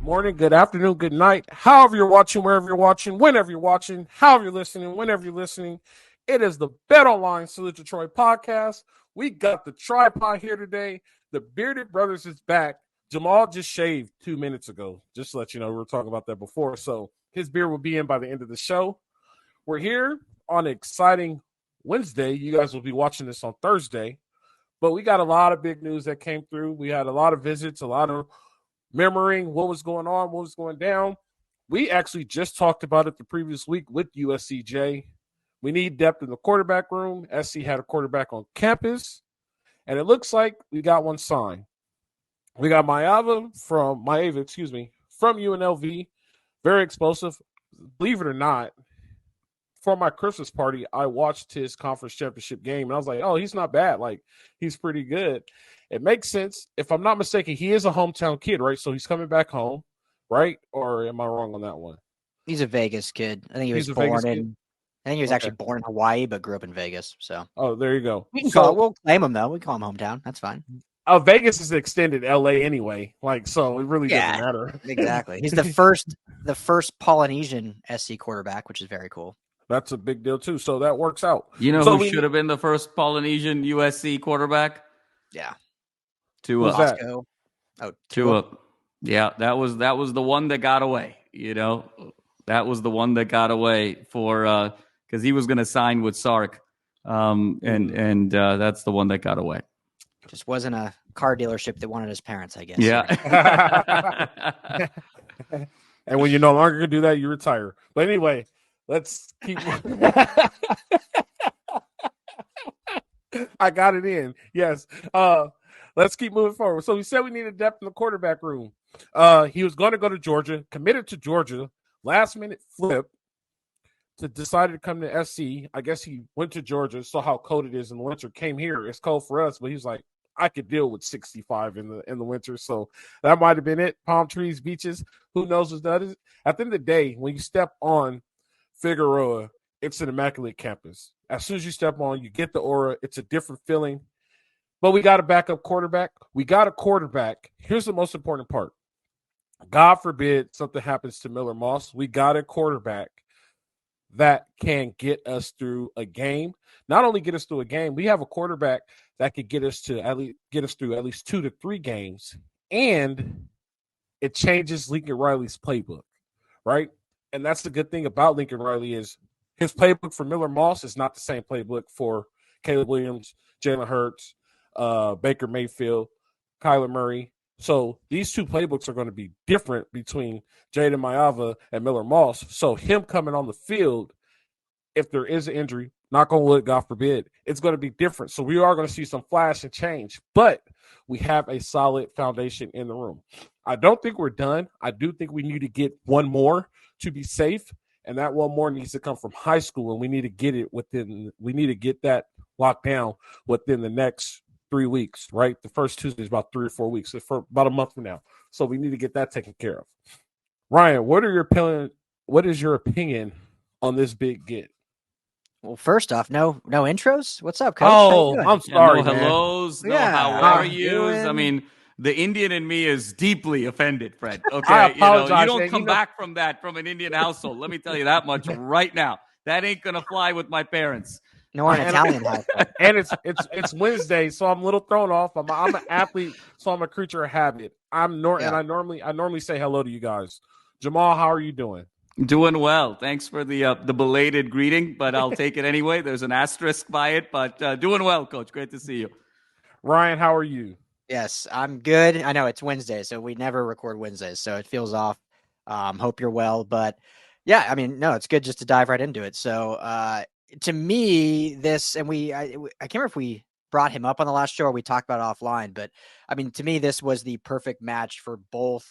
morning, good afternoon, good night. However you're watching, wherever you're watching, whenever you're watching, however you're listening, whenever you're listening. It is the Bet Online Salute Detroit podcast. We got the tripod here today. The Bearded Brothers is back. Jamal just shaved 2 minutes ago. Just to let you know, we were talking about that before. So his beard will be in by the end of the show. We're here on an exciting Wednesday. You guys will be watching this on Thursday. But we got a lot of big news that came through. We had a lot of visits, a lot of remembering what was going on, what was going down. We actually just talked about it the previous week with USCJ. We need depth in the quarterback room. SC had a quarterback on campus, and it looks like we got one signed. We got Maiava from UNLV. Very explosive. Believe it or not, for my Christmas party, I watched his conference championship game, and I was like, oh, he's not bad. Like, he's pretty good. It makes sense. If I'm not mistaken, he is a hometown kid, right? So he's coming back home, right? Or am I wrong on that one? He's a Vegas kid. I think he was actually born in Hawaii, but grew up in Vegas. So, there you go. We'll claim him though. We call him hometown. That's fine. Vegas is extended LA anyway. Like, so it really doesn't matter. Exactly. He's the first Polynesian SC quarterback, which is very cool. That's a big deal too. So that works out. You know who should have been the first Polynesian USC quarterback? Yeah. Tua. Tua. Yeah, that was the one that got away. You know, that was the one that got away for because he was going to sign with Sark, and that's the one that got away. Just wasn't a car dealership that wanted his parents, I guess. Yeah. And when you no longer can do that, you retire. But anyway, let's keep. I got it in. Yes. Let's keep moving forward. So we said we needed depth in the quarterback room. He was going to go to Georgia, committed to Georgia, last minute flip to decided to come to SC. I guess he went to Georgia, saw how cold it is in the winter, came here. It's cold for us, but he was like, I could deal with 65 in the winter. So that might have been it. Palm trees, beaches, who knows what that is. At the end of the day, when you step on Figueroa, it's an immaculate campus. As soon as you step on, you get the aura. It's a different feeling. But we got a backup quarterback. We got a quarterback. Here's the most important part. God forbid something happens to Miller Moss. We got a quarterback that can get us through a game. Not only get us through a game, we have a quarterback that could get us through at least 2 to 3 games. And it changes Lincoln Riley's playbook, right? And that's the good thing about Lincoln Riley is his playbook for Miller Moss is not the same playbook for Caleb Williams, Jalen Hurts, Baker Mayfield, Kyler Murray. So these two playbooks are going to be different between Jaden Maiava and Miller Moss. So him coming on the field, if there is an injury, knock on wood, God forbid, it's going to be different. So we are going to see some flash and change, but we have a solid foundation in the room. I don't think we're done. I do think we need to get one more to be safe, and that one more needs to come from high school, and we need to get that locked down within the next 3 weeks, right? The first Tuesday is about 3 or 4 weeks, so for about a month from now. So we need to get that taken care of. Ryan, what is your opinion on this big get? Well, first off, no intros. What's up, Coach? Oh, I'm sorry. No hellos. No, how are you? I mean, the Indian in me is deeply offended, Fred. Okay, I apologize, you don't come back from that from an Indian household. Let me tell you that much right now. That ain't gonna fly with my parents. No, an Italian household. And it's Wednesday, so I'm a little thrown off. I'm an athlete, so I'm a creature of habit. And I normally say hello to you guys. Jamal, how are you doing? Doing well. Thanks for the belated greeting, but I'll take it anyway. There's an asterisk by it, but doing well, Coach. Great to see you. Ryan, how are you? Yes, I'm good. I know it's Wednesday, so we never record Wednesdays, so it feels off. Hope you're well, but yeah, I mean, no, it's good just to dive right into it. So to me, this, and I can't remember if we brought him up on the last show or we talked about it offline, but I mean, to me, this was the perfect match for both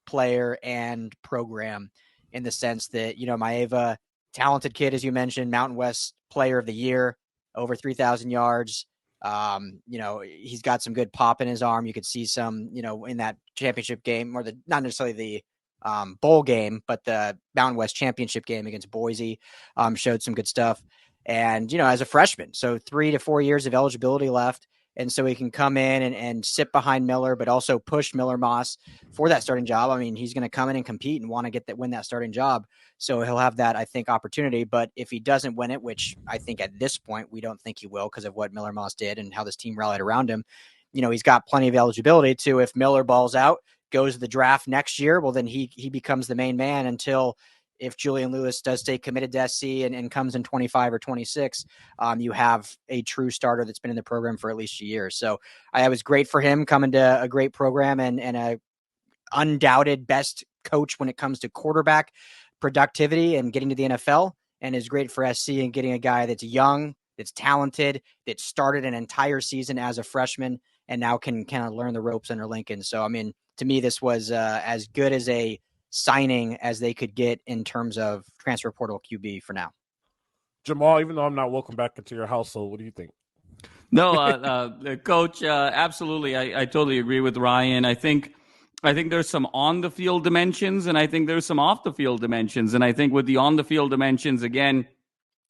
player and program in the sense that, Maiava, talented kid, as you mentioned, Mountain West player of the year, over 3,000 yards. He's got some good pop in his arm. You could see some, in that championship game, or not necessarily the bowl game, but the Mountain West championship game against Boise, showed some good stuff. And, as a freshman, so 3 to 4 years of eligibility left. And so he can come in and sit behind Miller, but also push Miller Moss for that starting job. I mean, he's going to come in and compete and want to win that starting job. So he'll have that, I think, opportunity. But if he doesn't win it, which I think at this point, we don't think he will because of what Miller Moss did and how this team rallied around him, he's got plenty of eligibility to, if Miller balls out, goes to the draft next year, well, then he becomes the main man until, if Julian Lewis does stay committed to SC and comes in 25 or 26, you have a true starter that's been in the program for at least a year. So I was great for him coming to a great program and a undoubted best coach when it comes to quarterback productivity and getting to the NFL, and is great for SC and getting a guy that's young, that's talented, that started an entire season as a freshman and now can kind of learn the ropes under Lincoln. So, I mean, to me, this was as good as a signing as they could get in terms of transfer portal QB for now. Jamal, even though I'm not welcome back into your household, what do you think? No, Coach, absolutely. I totally agree with Ryan. I think there's some on the field dimensions, and I think there's some off the field dimensions. And I think with the on the field dimensions, again,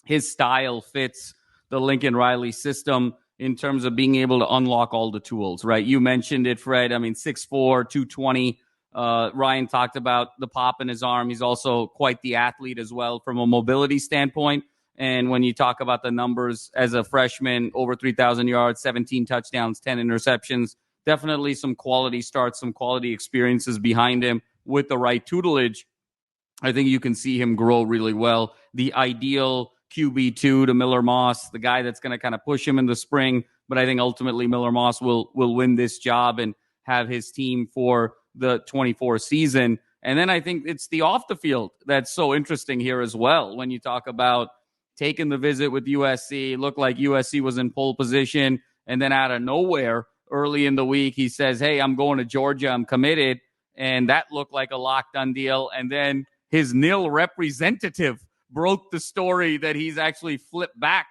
his style fits the Lincoln Riley system in terms of being able to unlock all the tools, right? You mentioned it, Fred. I mean, 6'4", 220. Ryan talked about the pop in his arm. He's also quite the athlete as well from a mobility standpoint. And when you talk about the numbers as a freshman, over 3,000 yards, 17 touchdowns, 10 interceptions, definitely some quality starts, some quality experiences behind him with the right tutelage. I think you can see him grow really well. The ideal QB2 to Miller Moss, the guy that's going to kind of push him in the spring. But I think ultimately Miller Moss will win this job and have his team for the 24 season. And then I think it's the off the field that's so interesting here as well. When you talk about taking the visit with USC, looked like USC was in pole position. And then out of nowhere, early in the week, he says, hey, I'm going to Georgia. I'm committed. And that looked like a locked-on deal. And then his nil representative broke the story that he's actually flipped back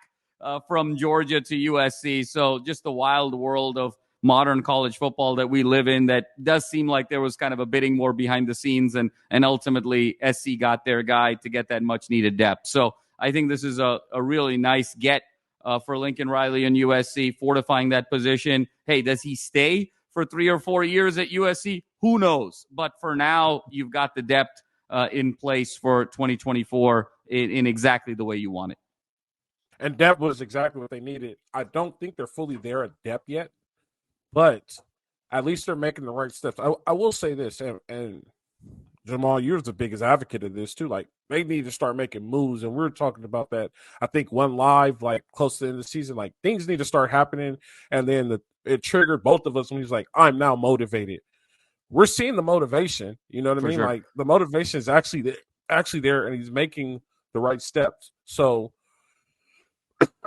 from Georgia to USC. So just the wild world of modern college football that we live in, that does seem like there was kind of a bidding war behind the scenes, and ultimately SC got their guy to get that much needed depth. So I think this is a really nice get for Lincoln Riley and USC, fortifying that position. Hey, does he stay for 3 or 4 years at USC? Who knows? But for now, you've got the depth in place for 2024 in exactly the way you want it. And depth was exactly what they needed. I don't think they're fully there at depth yet, but at least they're making the right steps. I will say this, and Jamal, you're the biggest advocate of this too. Like, they need to start making moves, and we were talking about that. I think one live, like close to the end of the season, like things need to start happening, and then it triggered both of us when he's like, "I'm now motivated." We're seeing the motivation. You know what I mean? Sure. Like, the motivation is actually there, and he's making the right steps. So,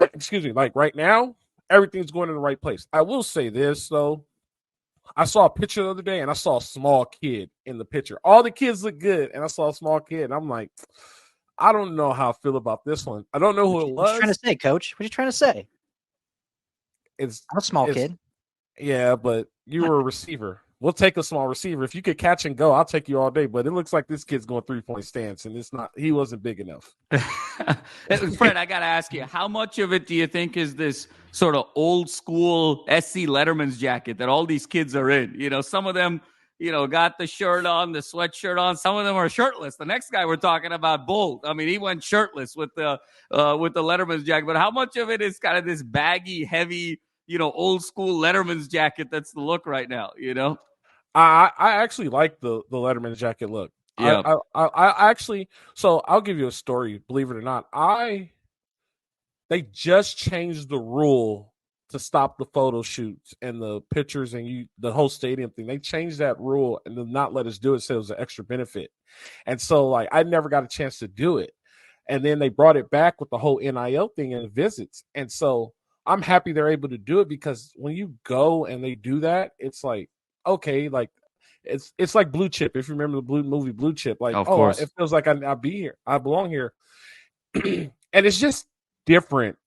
excuse me. Like right now, everything's going in the right place. I will say this though. I saw a picture the other day, and I saw a small kid in the picture. All the kids look good, and I saw a small kid, and I'm like, I don't know how I feel about this one. I don't know who it was. What are you trying to say, Coach? What are you trying to say? I'm a small kid. Yeah, but you were a receiver. We'll take a small receiver. If you could catch and go, I'll take you all day. But it looks like this kid's going 3-point stance, and it's not. He wasn't big enough. Fred, I got to ask you, how much of it do you think is this sort of old school SC Letterman's jacket that all these kids are in? You know, some of them, got the shirt on, the sweatshirt on. Some of them are shirtless. The next guy we're talking about, Bolt. I mean, he went shirtless with the Letterman's jacket. But how much of it is kind of this baggy, heavy, old school Letterman's jacket that's the look right now, I actually like the Letterman's jacket look. Yeah. I actually, so I'll give you a story, believe it or not. They just changed the rule to stop the photo shoots and the pictures and the whole stadium thing. They changed that rule and did not let us do it, said it was an extra benefit. And so, like, I never got a chance to do it. And then they brought it back with the whole NIL thing and the visits. And so I'm happy they're able to do it, because when you go and they do that, it's like, okay, like it's like Blue Chip. If you remember the movie Blue Chip, like, of course, it feels like I'll be here. I belong here. And it's just different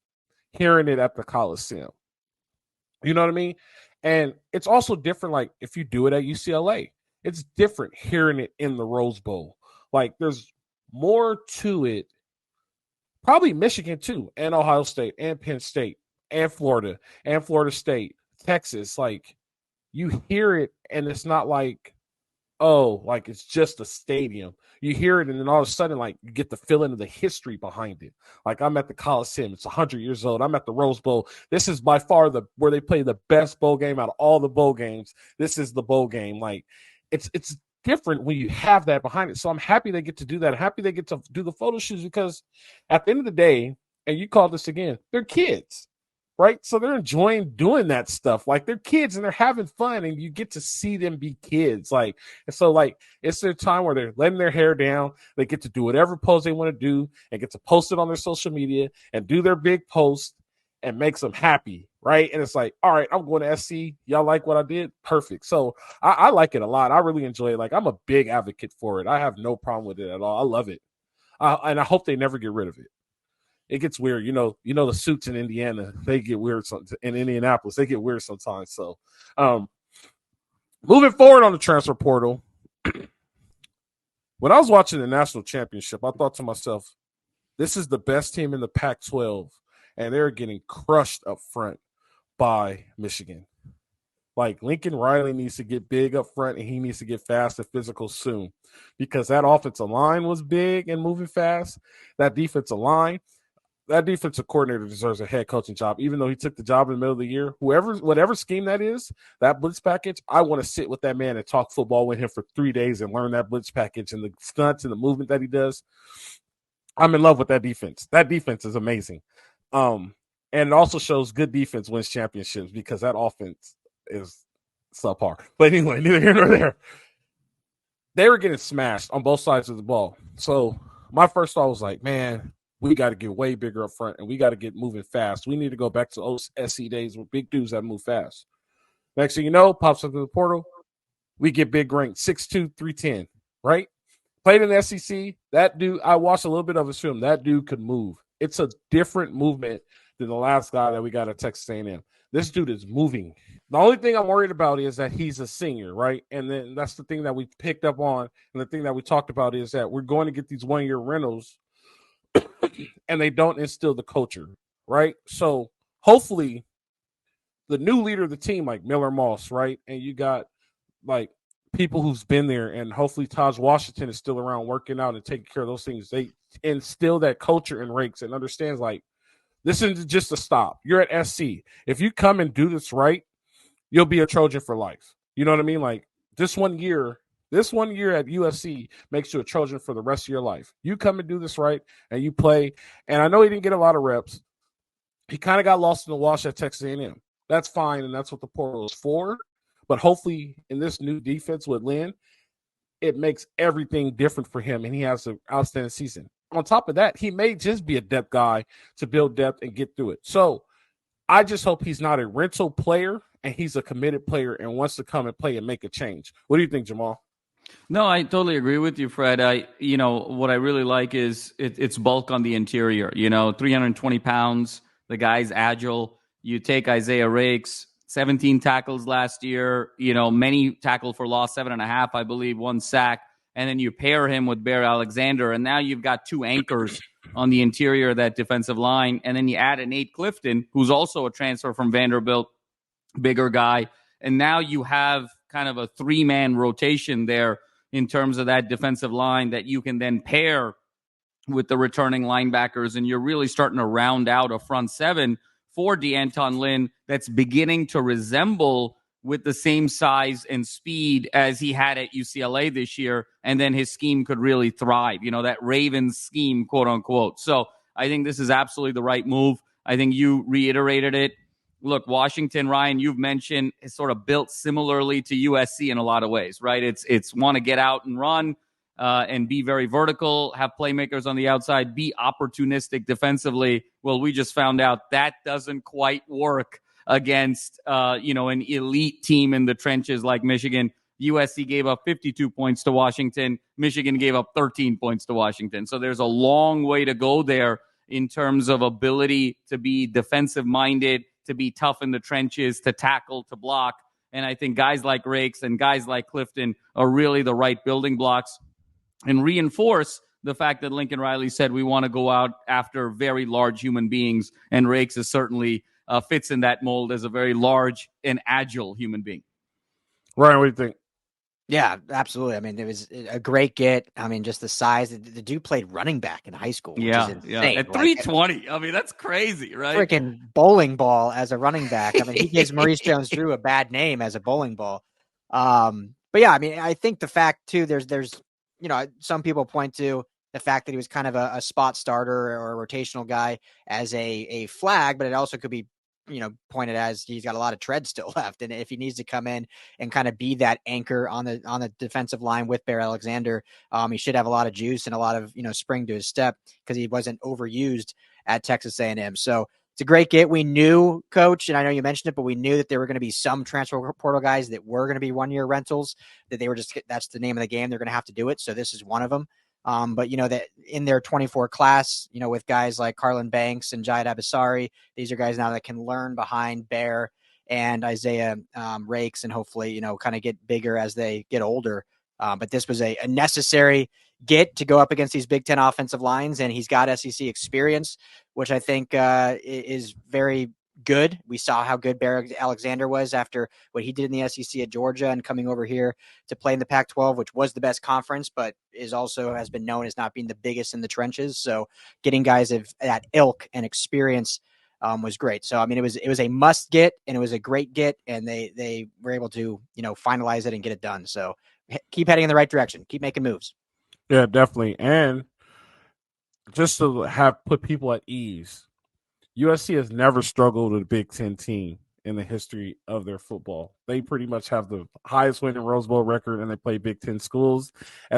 hearing it at the Coliseum. You know what I mean? And it's also different, like, if you do it at UCLA, it's different hearing it in the Rose Bowl. Like, there's more to it. Probably Michigan too, and Ohio State, and Penn State, and Florida State. Texas, like you hear it and it's not like, oh, like it's just a stadium. You hear it and then all of a sudden, like you get the feeling of the history behind it. Like I'm at the Coliseum, it's 100 years old. I'm at the Rose Bowl. This is by far where they play the best bowl game out of all the bowl games. This is the bowl game. Like it's different when you have that behind it. So I'm happy they get to do that. I'm happy they get to do the photo shoots because at the end of the day, and you called this again, they're kids. Right. So they're enjoying doing that stuff. Like they're kids and they're having fun and you get to see them be kids. Like, and so like, it's their time where they're letting their hair down. They get to do whatever pose they want to do and get to post it on their social media and do their big post and makes them happy. Right. And it's like, all right, I'm going to SC. Y'all like what I did? Perfect. So I like it a lot. I really enjoy it. Like I'm a big advocate for it. I have no problem with it at all. I love it. And I hope they never get rid of it. It gets weird. You know, the suits in Indiana, they get weird. In Indianapolis, they get weird sometimes. So moving forward on the transfer portal, when I was watching the national championship, I thought to myself, this is the best team in the Pac-12, and they're getting crushed up front by Michigan. Like Lincoln Riley needs to get big up front, and he needs to get fast and physical soon because that offensive line was big and moving fast. That defensive line, that defensive coordinator deserves a head coaching job, even though he took the job in the middle of the year. Whatever scheme that is, that blitz package, I want to sit with that man and talk football with him for 3 days and learn that blitz package and the stunts and the movement that he does. I'm in love with that defense. That defense is amazing. And it also shows good defense wins championships because that offense is subpar. But anyway, neither here nor there. They were getting smashed on both sides of the ball. So my first thought was like, man, we got to get way bigger up front, and we got to get moving fast. We need to go back to those SC days with big dudes that move fast. Next thing you know, pops up to the portal. We get big ranked, 6'2", 310, right? Played in the SEC. That dude, I watched a little bit of his film. That dude could move. It's a different movement than the last guy that we got at Texas A&M. This dude is moving. The only thing I'm worried about is that he's a senior, right? And then that's the thing that we picked up on, and the thing that we talked about is that we're going to get these one-year rentals and they don't instill the culture, right? So hopefully the new leader of the team, like Miller Moss, right? And you got like people who's been there, and hopefully Taj Washington is still around working out and taking care of those things. They instill that culture in Raikes and understands like this isn't just a stop. You're at SC. If you come and do this right, you'll be a Trojan for life. You know what I mean? Like this one year at USC makes you a Trojan for the rest of your life. You come and do this right, and you play. And I know he didn't get a lot of reps. He kind of got lost in the wash at Texas A&M. That's fine, and that's what the portal is for. But hopefully in this new defense with Lynn, it makes everything different for him, and he has an outstanding season. On top of that, he may just be a depth guy to build depth and get through it. So I just hope he's not a rental player, and he's a committed player and wants to come and play and make a change. What do you think, Jamal? No, I totally agree with you, Fred. What I really like is it's bulk on the interior. 320 pounds. The guy's agile. You take Isaiah Raikes, 17 tackles last year. Many tackle for loss, 7.5, I believe, 1 sack. And then you pair him with Bear Alexander, and now you've got 2 anchors on the interior of that defensive line. And then you add a Nate Clifton, who's also a transfer from Vanderbilt, bigger guy. And now you have kind of a 3-man rotation there in terms of that defensive line that you can then pair with the returning linebackers. And you're really starting to round out a front 7 for D'Anton Lynn that's beginning to resemble with the same size and speed as he had at UCLA this year. And then his scheme could really thrive, that Ravens scheme, quote unquote. So I think this is absolutely the right move. I think you reiterated it. Look, Washington, Ryan, you've mentioned, is sort of built similarly to USC in a lot of ways, right? It's want to get out and run and be very vertical, have playmakers on the outside, be opportunistic defensively. Well, we just found out that doesn't quite work against, an elite team in the trenches like Michigan. USC gave up 52 points to Washington. Michigan gave up 13 points to Washington. So there's a long way to go there in terms of ability to be defensive-minded, to be tough in the trenches, to tackle, to block. And I think guys like Raikes and guys like Clifton are really the right building blocks and reinforce the fact that Lincoln Riley said we want to go out after very large human beings, and Raikes is certainly fits in that mold as a very large and agile human being. Ryan, what do you think? Yeah, absolutely. I mean, it was a great get. I mean, just the size. The dude played running back in high school, which is insane. At 320. I mean, that's crazy, right? Freaking bowling ball as a running back. I mean, he gives Maurice Jones-Drew a bad name as a bowling ball. But yeah, I mean, I think the fact too, there's some people point to the fact that he was kind of a spot starter or a rotational guy as a flag, but it also could be pointed as he's got a lot of tread still left. And if he needs to come in and kind of be that anchor on the defensive line with Bear Alexander, he should have a lot of juice and a lot of, spring to his step because he wasn't overused at Texas A&M. So it's a great get. We knew, Coach, and I know you mentioned it, but we knew that there were going to be some transfer portal guys that were going to be 1-year rentals, that they were that's the name of the game. They're going to have to do it. So this is one of them. But that in their 24 class, with guys like Carlin Banks and Jahid Abasari, these are guys now that can learn behind Bear and Isaiah Raikes, and hopefully, kind of get bigger as they get older. But this was a necessary get to go up against these Big Ten offensive lines, and he's got SEC experience, which I think is very good. We saw how good Bear Alexander was after what he did in the SEC at Georgia and coming over here to play in the Pac-12, which was the best conference, but has been known as not being the biggest in the trenches. So getting guys of that ilk and experience was great. So, I mean, it was a must get, and it was a great get, and they were able to, finalize it and get it done. So keep heading in the right direction. Keep making moves. Yeah, definitely. And just to put people at ease, USC has never struggled with a Big Ten team in the history of their football. They pretty much have the highest winning Rose Bowl record, and they play Big Ten schools.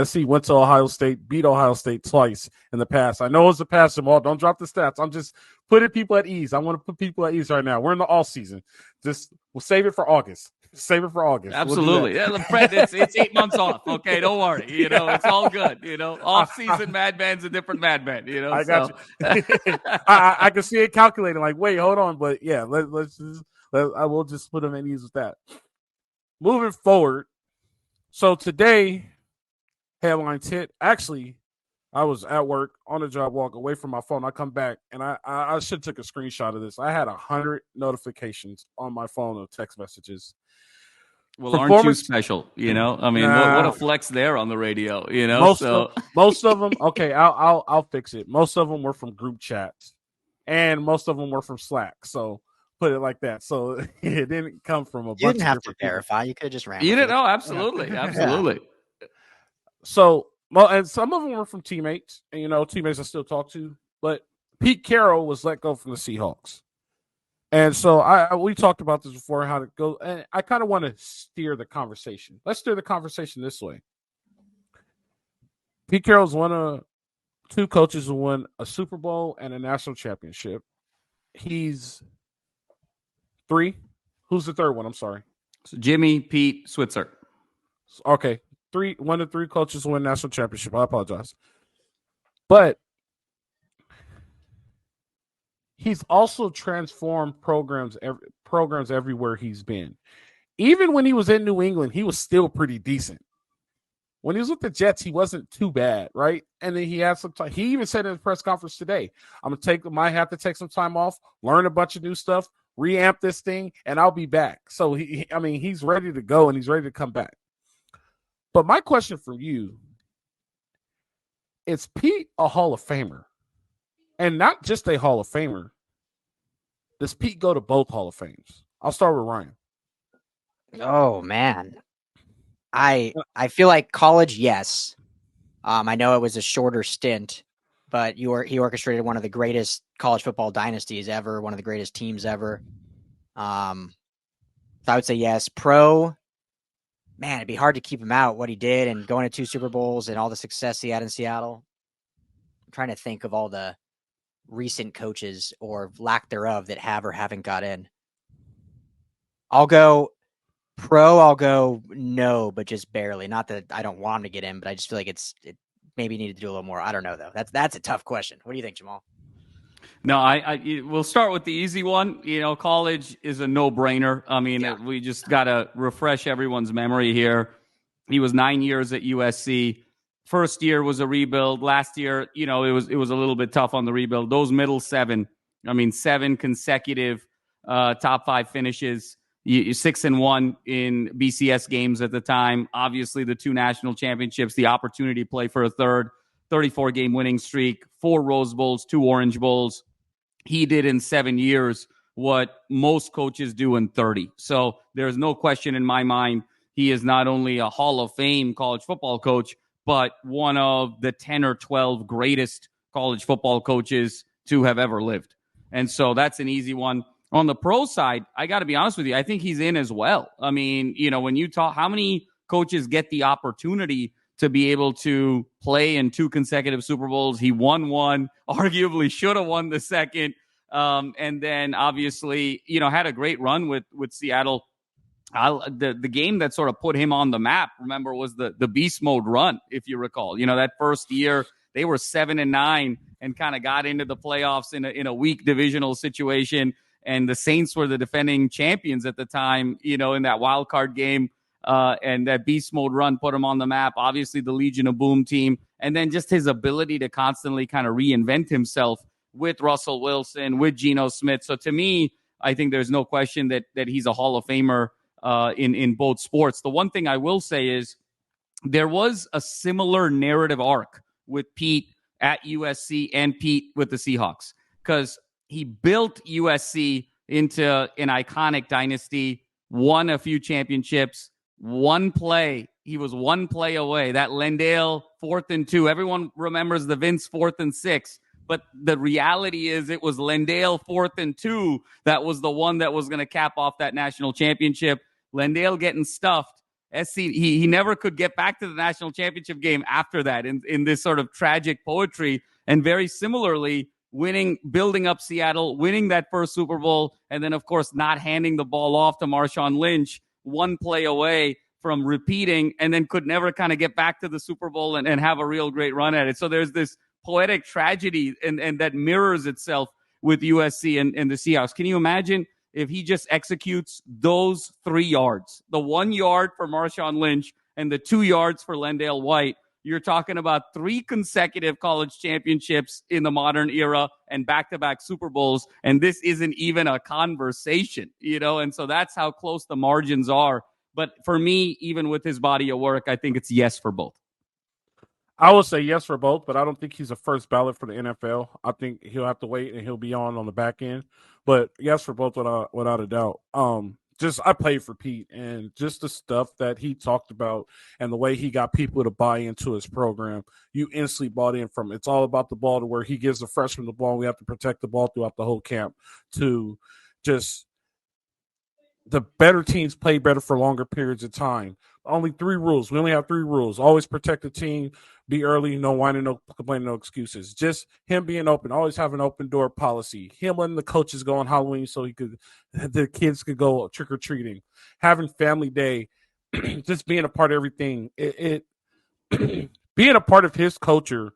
SC went to Ohio State, beat Ohio State twice in the past. I know it's a past, Jamal. Don't drop the stats. I'm just putting people at ease. I want to put people at ease right now. We're in the off season. We'll save it for August. Save it for August. Absolutely. We'll it's 8 months off. Okay, don't worry. It's all good. Off season madman's a different madman. I got you. I can see it calculating. Like, wait, hold on, but yeah, I will just put them at ease with that. Moving forward, so today, headlines hit. Actually, I was at work on a job walk away from my phone. I come back, and I should have took a screenshot of this. I had 100 notifications on my phone of text messages. Well, aren't you special? I mean, what a flex there on the radio. Most of them. Okay, I'll fix it. Most of them were from group chats, and most of them were from Slack. So put it like that. So it didn't come from a bunch. You didn't have to verify. You could have just ran. You didn't know. Absolutely. Yeah. So, and some of them were from teammates, and teammates I still talk to. But Pete Carroll was let go from the Seahawks. And so we talked about this before, how to go, and I kind of want to steer the conversation. Let's steer the conversation this way. Pete Carroll's one of two coaches who won a Super Bowl and a national championship. He's 3. Who's the third one? I'm sorry. So Jimmy, Pete, Switzer. Okay. 1 of 3 coaches who won a national championship. I apologize. But he's also transformed programs everywhere he's been. Even when he was in New England, he was still pretty decent. When he was with the Jets, he wasn't too bad, right? And then he had some time. He even said in his press conference today, might have to take some time off, learn a bunch of new stuff, reamp this thing, and I'll be back. So he's ready to go, and he's ready to come back. But my question for you is, Pete a Hall of Famer? And not just a Hall of Famer. Does Pete go to both Hall of Fames? I'll start with Ryan. Oh, man. I feel like college, yes. I know it was a shorter stint, but he orchestrated one of the greatest college football dynasties ever, one of the greatest teams ever. So I would say yes. Pro, man, it'd be hard to keep him out, what he did, and going to 2 Super Bowls and all the success he had in Seattle. I'm trying to think of all the recent coaches or lack thereof that have or haven't got in. I'll go pro. I'll go no, but just barely. Not that I don't want him to get in, but I just feel like it maybe needed to do a little more. I don't know though. That's a tough question. What do you think, Jamal? No, we'll start with the easy one. College is a no-brainer. I mean, We just got to refresh everyone's memory here. He was 9 years at USC. First year was a rebuild. Last year, it was a little bit tough on the rebuild. Those middle 7, 7 consecutive top 5 finishes. You 6-1 in BCS games at the time. Obviously, the 2 national championships, the opportunity to play for a third, 34-game winning streak, 4 Rose Bowls, 2 Orange Bowls. He did in 7 years what most coaches do in 30. So there's no question in my mind he is not only a Hall of Fame college football coach, but one of the 10 or 12 greatest college football coaches to have ever lived. And so that's an easy one. On the pro side, I got to be honest with you, I think he's in as well. I mean, when you talk, how many coaches get the opportunity to be able to play in 2 consecutive Super Bowls? He won one, arguably should have won the second. And then obviously, had a great run with Seattle. The game that sort of put him on the map, remember, was the beast mode run, if you recall. That first year they were 7-9 and kind of got into the playoffs in a weak divisional situation. And the Saints were the defending champions at the time, in that wild card game. And that beast mode run put him on the map. Obviously, the Legion of Boom team. And then just his ability to constantly kind of reinvent himself with Russell Wilson, with Geno Smith. So to me, I think there's no question that he's a Hall of Famer in both sports. The one thing I will say is there was a similar narrative arc with Pete at USC and Pete with the Seahawks, because he built USC into an iconic dynasty, won a few championships, one play. He was one play away. That Lendale 4th and 2. Everyone remembers the Vince 4th and 6. But the reality is it was Lendale 4th and 2 that was the one that was going to cap off that national championship. Lendale getting stuffed. SC, he never could get back to the national championship game after that in this sort of tragic poetry. And very similarly, building up Seattle, winning that first Super Bowl, and then, of course, not handing the ball off to Marshawn Lynch, one play away from repeating, and then could never kind of get back to the Super Bowl and have a real great run at it. So there's this poetic tragedy and that mirrors itself with USC and the Seahawks. Can you imagine if he just executes those 3 yards, the 1 yard for Marshawn Lynch and the 2 yards for Lendale White? You're talking about 3 consecutive college championships in the modern era and back-to-back Super Bowls, and this isn't even a conversation, and so that's how close the margins are. But for me, even with his body of work, I think it's yes for both. I would say yes for both, but I don't think he's a first ballot for the NFL. I think he'll have to wait and he'll be on the back end. But yes for both without a doubt. I played for Pete, and just the stuff that he talked about and the way he got people to buy into his program, you instantly bought in from. It's all about the ball, to where he gives the freshman the ball, and we have to protect the ball throughout the whole camp, to just the better teams play better for longer periods of time. Only 3 rules. We only have 3 rules. Always protect the team. Be early. No whining, no complaining, no excuses. Just him being open. Always have an open door policy. Him letting the coaches go on Halloween so the kids could go trick or treating. Having family day. Just being a part of everything. Being a part of his culture.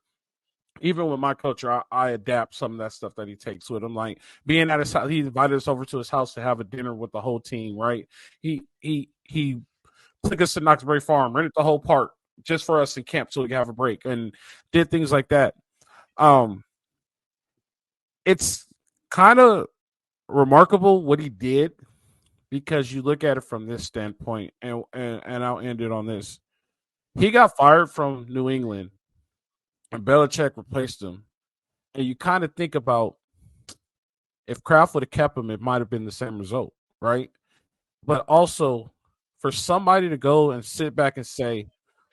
Even with my culture, I adapt some of that stuff that he takes with him. Like being at his house, he invited us over to his house to have a dinner with the whole team. Right? He took us to Knoxbury Farm, rented the whole park just for us in camp so we could have a break, and did things like that. It's kind of remarkable what he did, because you look at it from this standpoint, and I'll end it on this. He got fired from New England, and Belichick replaced him. And you kind of think about, if Kraft would have kept him, it might have been the same result, right? But also, for somebody to go and sit back and say,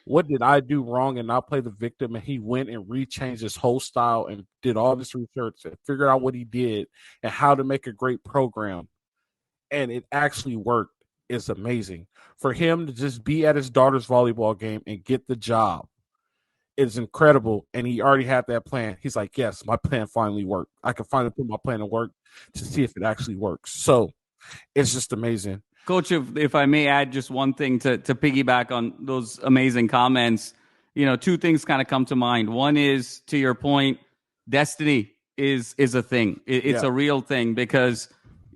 what did I do wrong, and not play the victim? And he went and rechanged his whole style and did all this research and figured out what he did and how to make a great program. And it actually worked. Is amazing. For him to just be at his daughter's volleyball game and get the job is incredible. And he already had that plan. He's like, yes, my plan finally worked. I can finally put my plan to work to see if it actually works. So it's just amazing. Coach, if I may add just one thing to piggyback on those amazing comments, 2 things kind of come to mind. One is, to your point, destiny is a thing. It's a real thing, because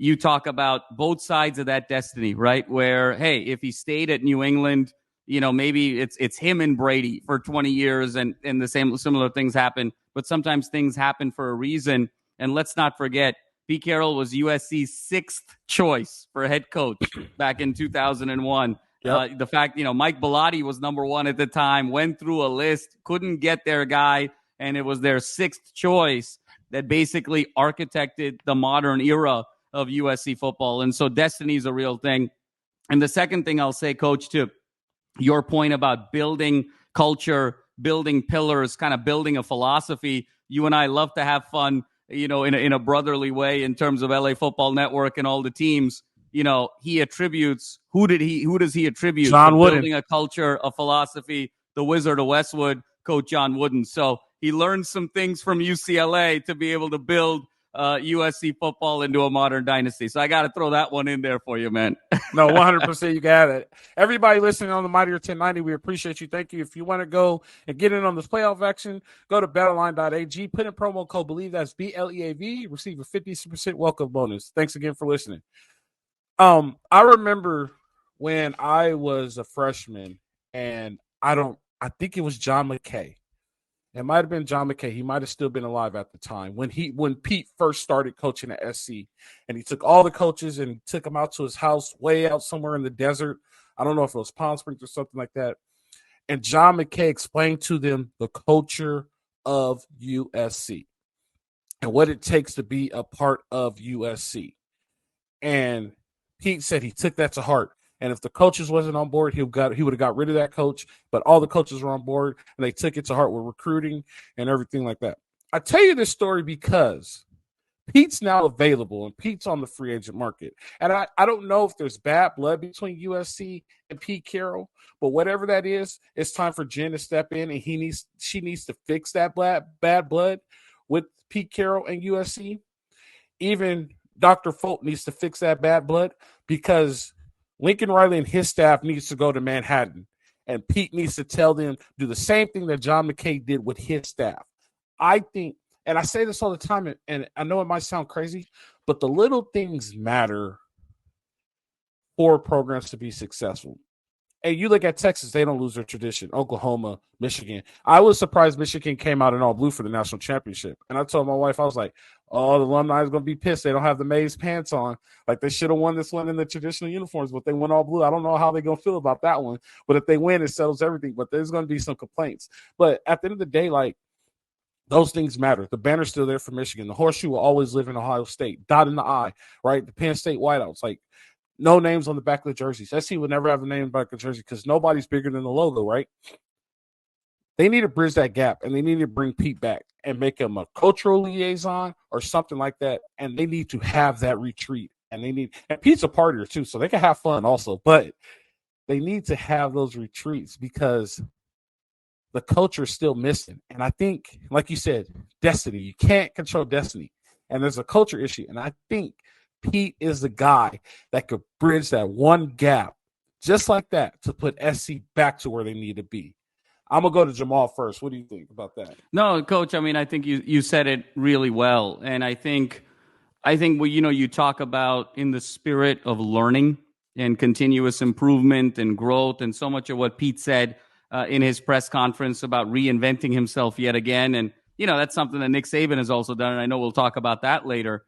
you talk about both sides of that destiny, right? Where, hey, if he stayed at New England, maybe it's him and Brady for 20 years and the similar things happen. But sometimes things happen for a reason. And let's not forget, Pete Carroll was USC's 6th choice for head coach back in 2001. Yep. The fact, Mike Bellotti was number 1 at the time, went through a list, couldn't get their guy, and it was their 6th choice that basically architected the modern era of USC football. And so destiny is a real thing. And the second thing I'll say, Coach, to your point about building culture, building pillars, kind of building a philosophy, you and I love to have fun, in a brotherly way in terms of LA Football Network and all the teams. He attributes, who does he attribute? John Wooden. Building a culture, a philosophy, the Wizard of Westwood, Coach John Wooden. So he learned some things from UCLA to be able to build USC football into a modern dynasty. So I got to throw that one in there for you, man. No, 100% you got it. Everybody listening on the Mightier 1090, we appreciate you. Thank you. If you want to go and get in on this playoff action, go to betonline.ag, put in promo code BELIEVE, that's BLEAV, receive a 50% welcome bonus. Thanks again for listening. I remember when I was a freshman, and I think it was John McKay. It might have been John McKay. He might have still been alive at the time when Pete first started coaching at SC, and he took all the coaches and took them out to his house way out somewhere in the desert. I don't know if it was Palm Springs or something like that. And John McKay explained to them the culture of USC and what it takes to be a part of USC. And Pete said he took that to heart. And if the coaches wasn't on board, he would have got rid of that coach. But all the coaches were on board, and they took it to heart with recruiting and everything like that. I tell you this story because Pete's now available, and Pete's on the free agent market. And I don't know if there's bad blood between USC and Pete Carroll, but whatever that is, it's time for Jen to step in, and she needs to fix that bad blood with Pete Carroll and USC. Even Dr. Folk needs to fix that bad blood because Lincoln Riley and his staff needs to go to Manhattan, and Pete needs to tell them, do the same thing that John McKay did with his staff. I think, and I say this all the time, and I know it might sound crazy, but the little things matter for programs to be successful. And you look at Texas, they don't lose their tradition. Oklahoma, Michigan. I was surprised Michigan came out in all blue for the national championship. And I told my wife, I was like, oh, the alumni is going to be pissed. They don't have the maize pants on. Like, they should have won this one in the traditional uniforms, but they went all blue. I don't know how they're going to feel about that one. But if they win, it settles everything. But there's going to be some complaints. But at the end of the day, like, those things matter. The banner's still there for Michigan. The horseshoe will always live in Ohio State. Dot in the I, right? The Penn State whiteouts. Like, no names on the back of the jerseys. SC would never have a name on the back of the jersey because nobody's bigger than the logo, right? They need to bridge that gap, and they need to bring Pete back and make him a cultural liaison or something like that. And they need to have that retreat. And Pete's a partier too, so they can have fun also. But they need to have those retreats because the culture is still missing. And I think, like you said, destiny. You can't control destiny. And there's a culture issue. And I think Pete is the guy that could bridge that one gap just like that to put SC back to where they need to be. I'm going to go to Jamal first. What do you think about that? No, Coach, I mean, I think you said it really well. And I think you talk about in the spirit of learning and continuous improvement and growth, and so much of what Pete said in his press conference about reinventing himself yet again. And, that's something that Nick Saban has also done. And I know we'll talk about that later.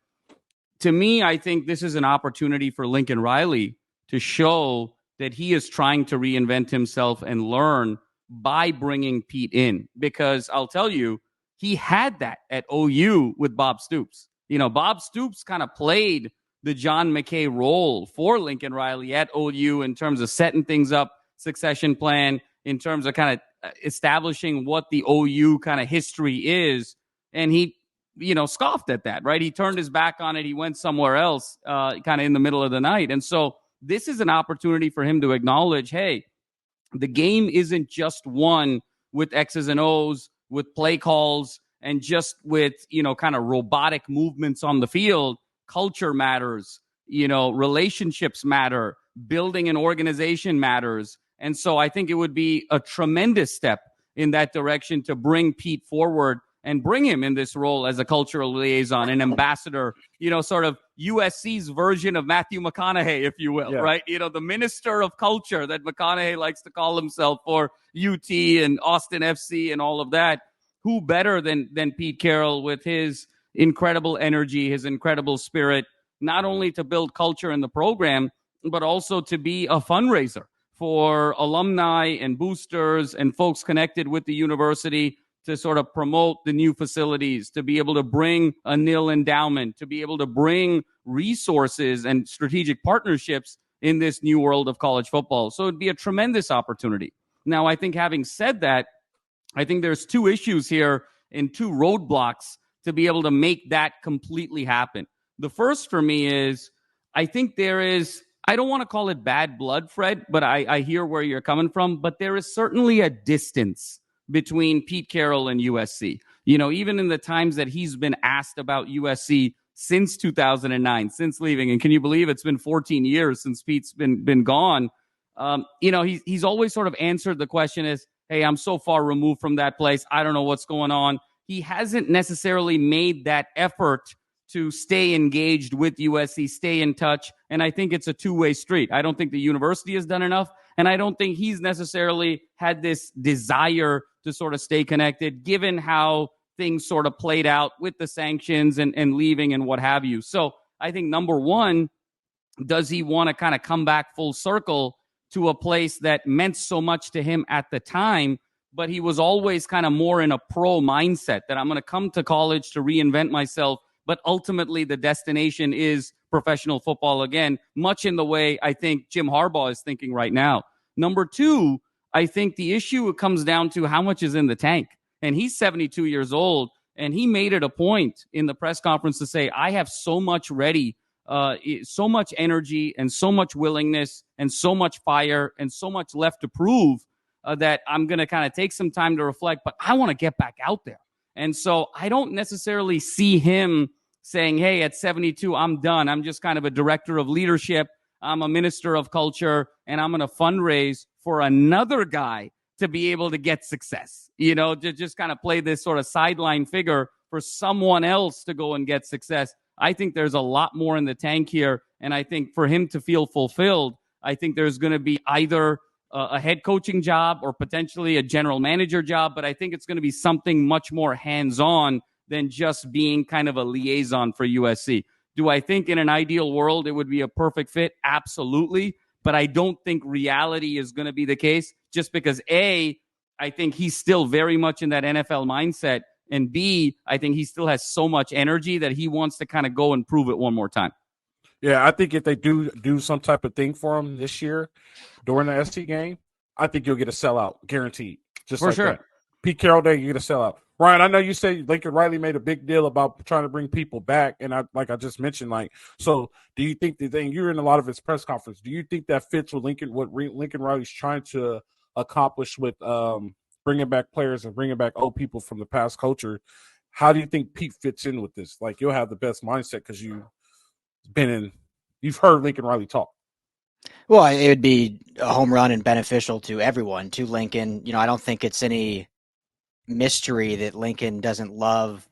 To me, I think this is an opportunity for Lincoln Riley to show that he is trying to reinvent himself and learn by bringing Pete in. Because I'll tell you, he had that at OU with Bob Stoops. Bob Stoops kind of played the John McKay role for Lincoln Riley at OU in terms of setting things up, succession plan, in terms of kind of establishing what the OU kind of history is. And he scoffed at that, right? He turned his back on it. He went somewhere else kind of in the middle of the night. And so this is an opportunity for him to acknowledge, hey, the game isn't just won with X's and O's, with play calls, and just with, kind of robotic movements on the field. Culture matters, relationships matter, building an organization matters. And so I think it would be a tremendous step in that direction to bring Pete forward and bring him in this role as a cultural liaison, an ambassador, sort of USC's version of Matthew McConaughey, if you will, right? The minister of culture that McConaughey likes to call himself for UT and Austin FC and all of that. Who better than Pete Carroll with his, incredible energy, his incredible spirit, not only to build culture in the program, but also to be a fundraiser for alumni and boosters and folks connected with the university to sort of promote the new facilities, to be able to bring a nil endowment, to be able to bring resources and strategic partnerships in this new world of college football. So it'd be a tremendous opportunity. Now, I think having said that, I think there's two issues here and two roadblocks to be able to make that completely happen. The first for me is, I think there is, I don't want to call it bad blood, Fred, but I hear where you're coming from, but there is certainly a distance between Pete Carroll and USC. You know, even in the times that he's been asked about USC since 2009, since leaving, and can you believe it's been 14 years since Pete's been gone? He's always sort of answered the question as, hey, I'm so far removed from that place. I don't know what's going on. He hasn't necessarily made that effort to stay engaged with USC, stay in touch. And I think it's a two-way street. I don't think the university has done enough. And I don't think he's necessarily had this desire to sort of stay connected, given how things sort of played out with the sanctions and leaving and what have you. So I think number one, does he want to kind of come back full circle to a place that meant so much to him at the time, but he was always kind of more in a pro mindset that I'm going to come to college to reinvent myself, but ultimately the destination is professional football again, much in the way I think Jim Harbaugh is thinking right now. Number two, I think the issue comes down to how much is in the tank. And he's 72 years old, and he made it a point in the press conference to say, I have so much ready, so much energy and so much willingness and so much fire and so much left to prove that I'm going to kind of take some time to reflect, but I want to get back out there. And so I don't necessarily see him saying, hey, at 72, I'm done. I'm just kind of a director of leadership. I'm a minister of culture, and I'm going to fundraise for another guy to be able to get success, to just kind of play this sort of sideline figure for someone else to go and get success. I think there's a lot more in the tank here. And I think for him to feel fulfilled, I think there's going to be either a head coaching job or potentially a general manager job. But I think it's going to be something much more hands-on than just being kind of a liaison for USC. Do I think in an ideal world it would be a perfect fit? Absolutely. But I don't think reality is going to be the case just because, A, I think he's still very much in that NFL mindset. And B, I think he still has so much energy that he wants to kind of go and prove it one more time. Yeah, I think if they do some type of thing for him this year during the SC game, I think you'll get a sellout, guaranteed. Just for like sure. That. Pete Carroll Day, you get a sellout. Ryan, I know you say Lincoln Riley made a big deal about trying to bring people back, and I just mentioned, so do you think you're in a lot of his press conference? Do you think that fits with what Lincoln Riley's trying to accomplish with bringing back players and bringing back old people from the past culture? How do you think Pete fits in with this? You'll have the best mindset because you've heard Lincoln Riley talk. Well, it would be a home run and beneficial to everyone, to Lincoln. I don't think it's any mystery that Lincoln doesn't love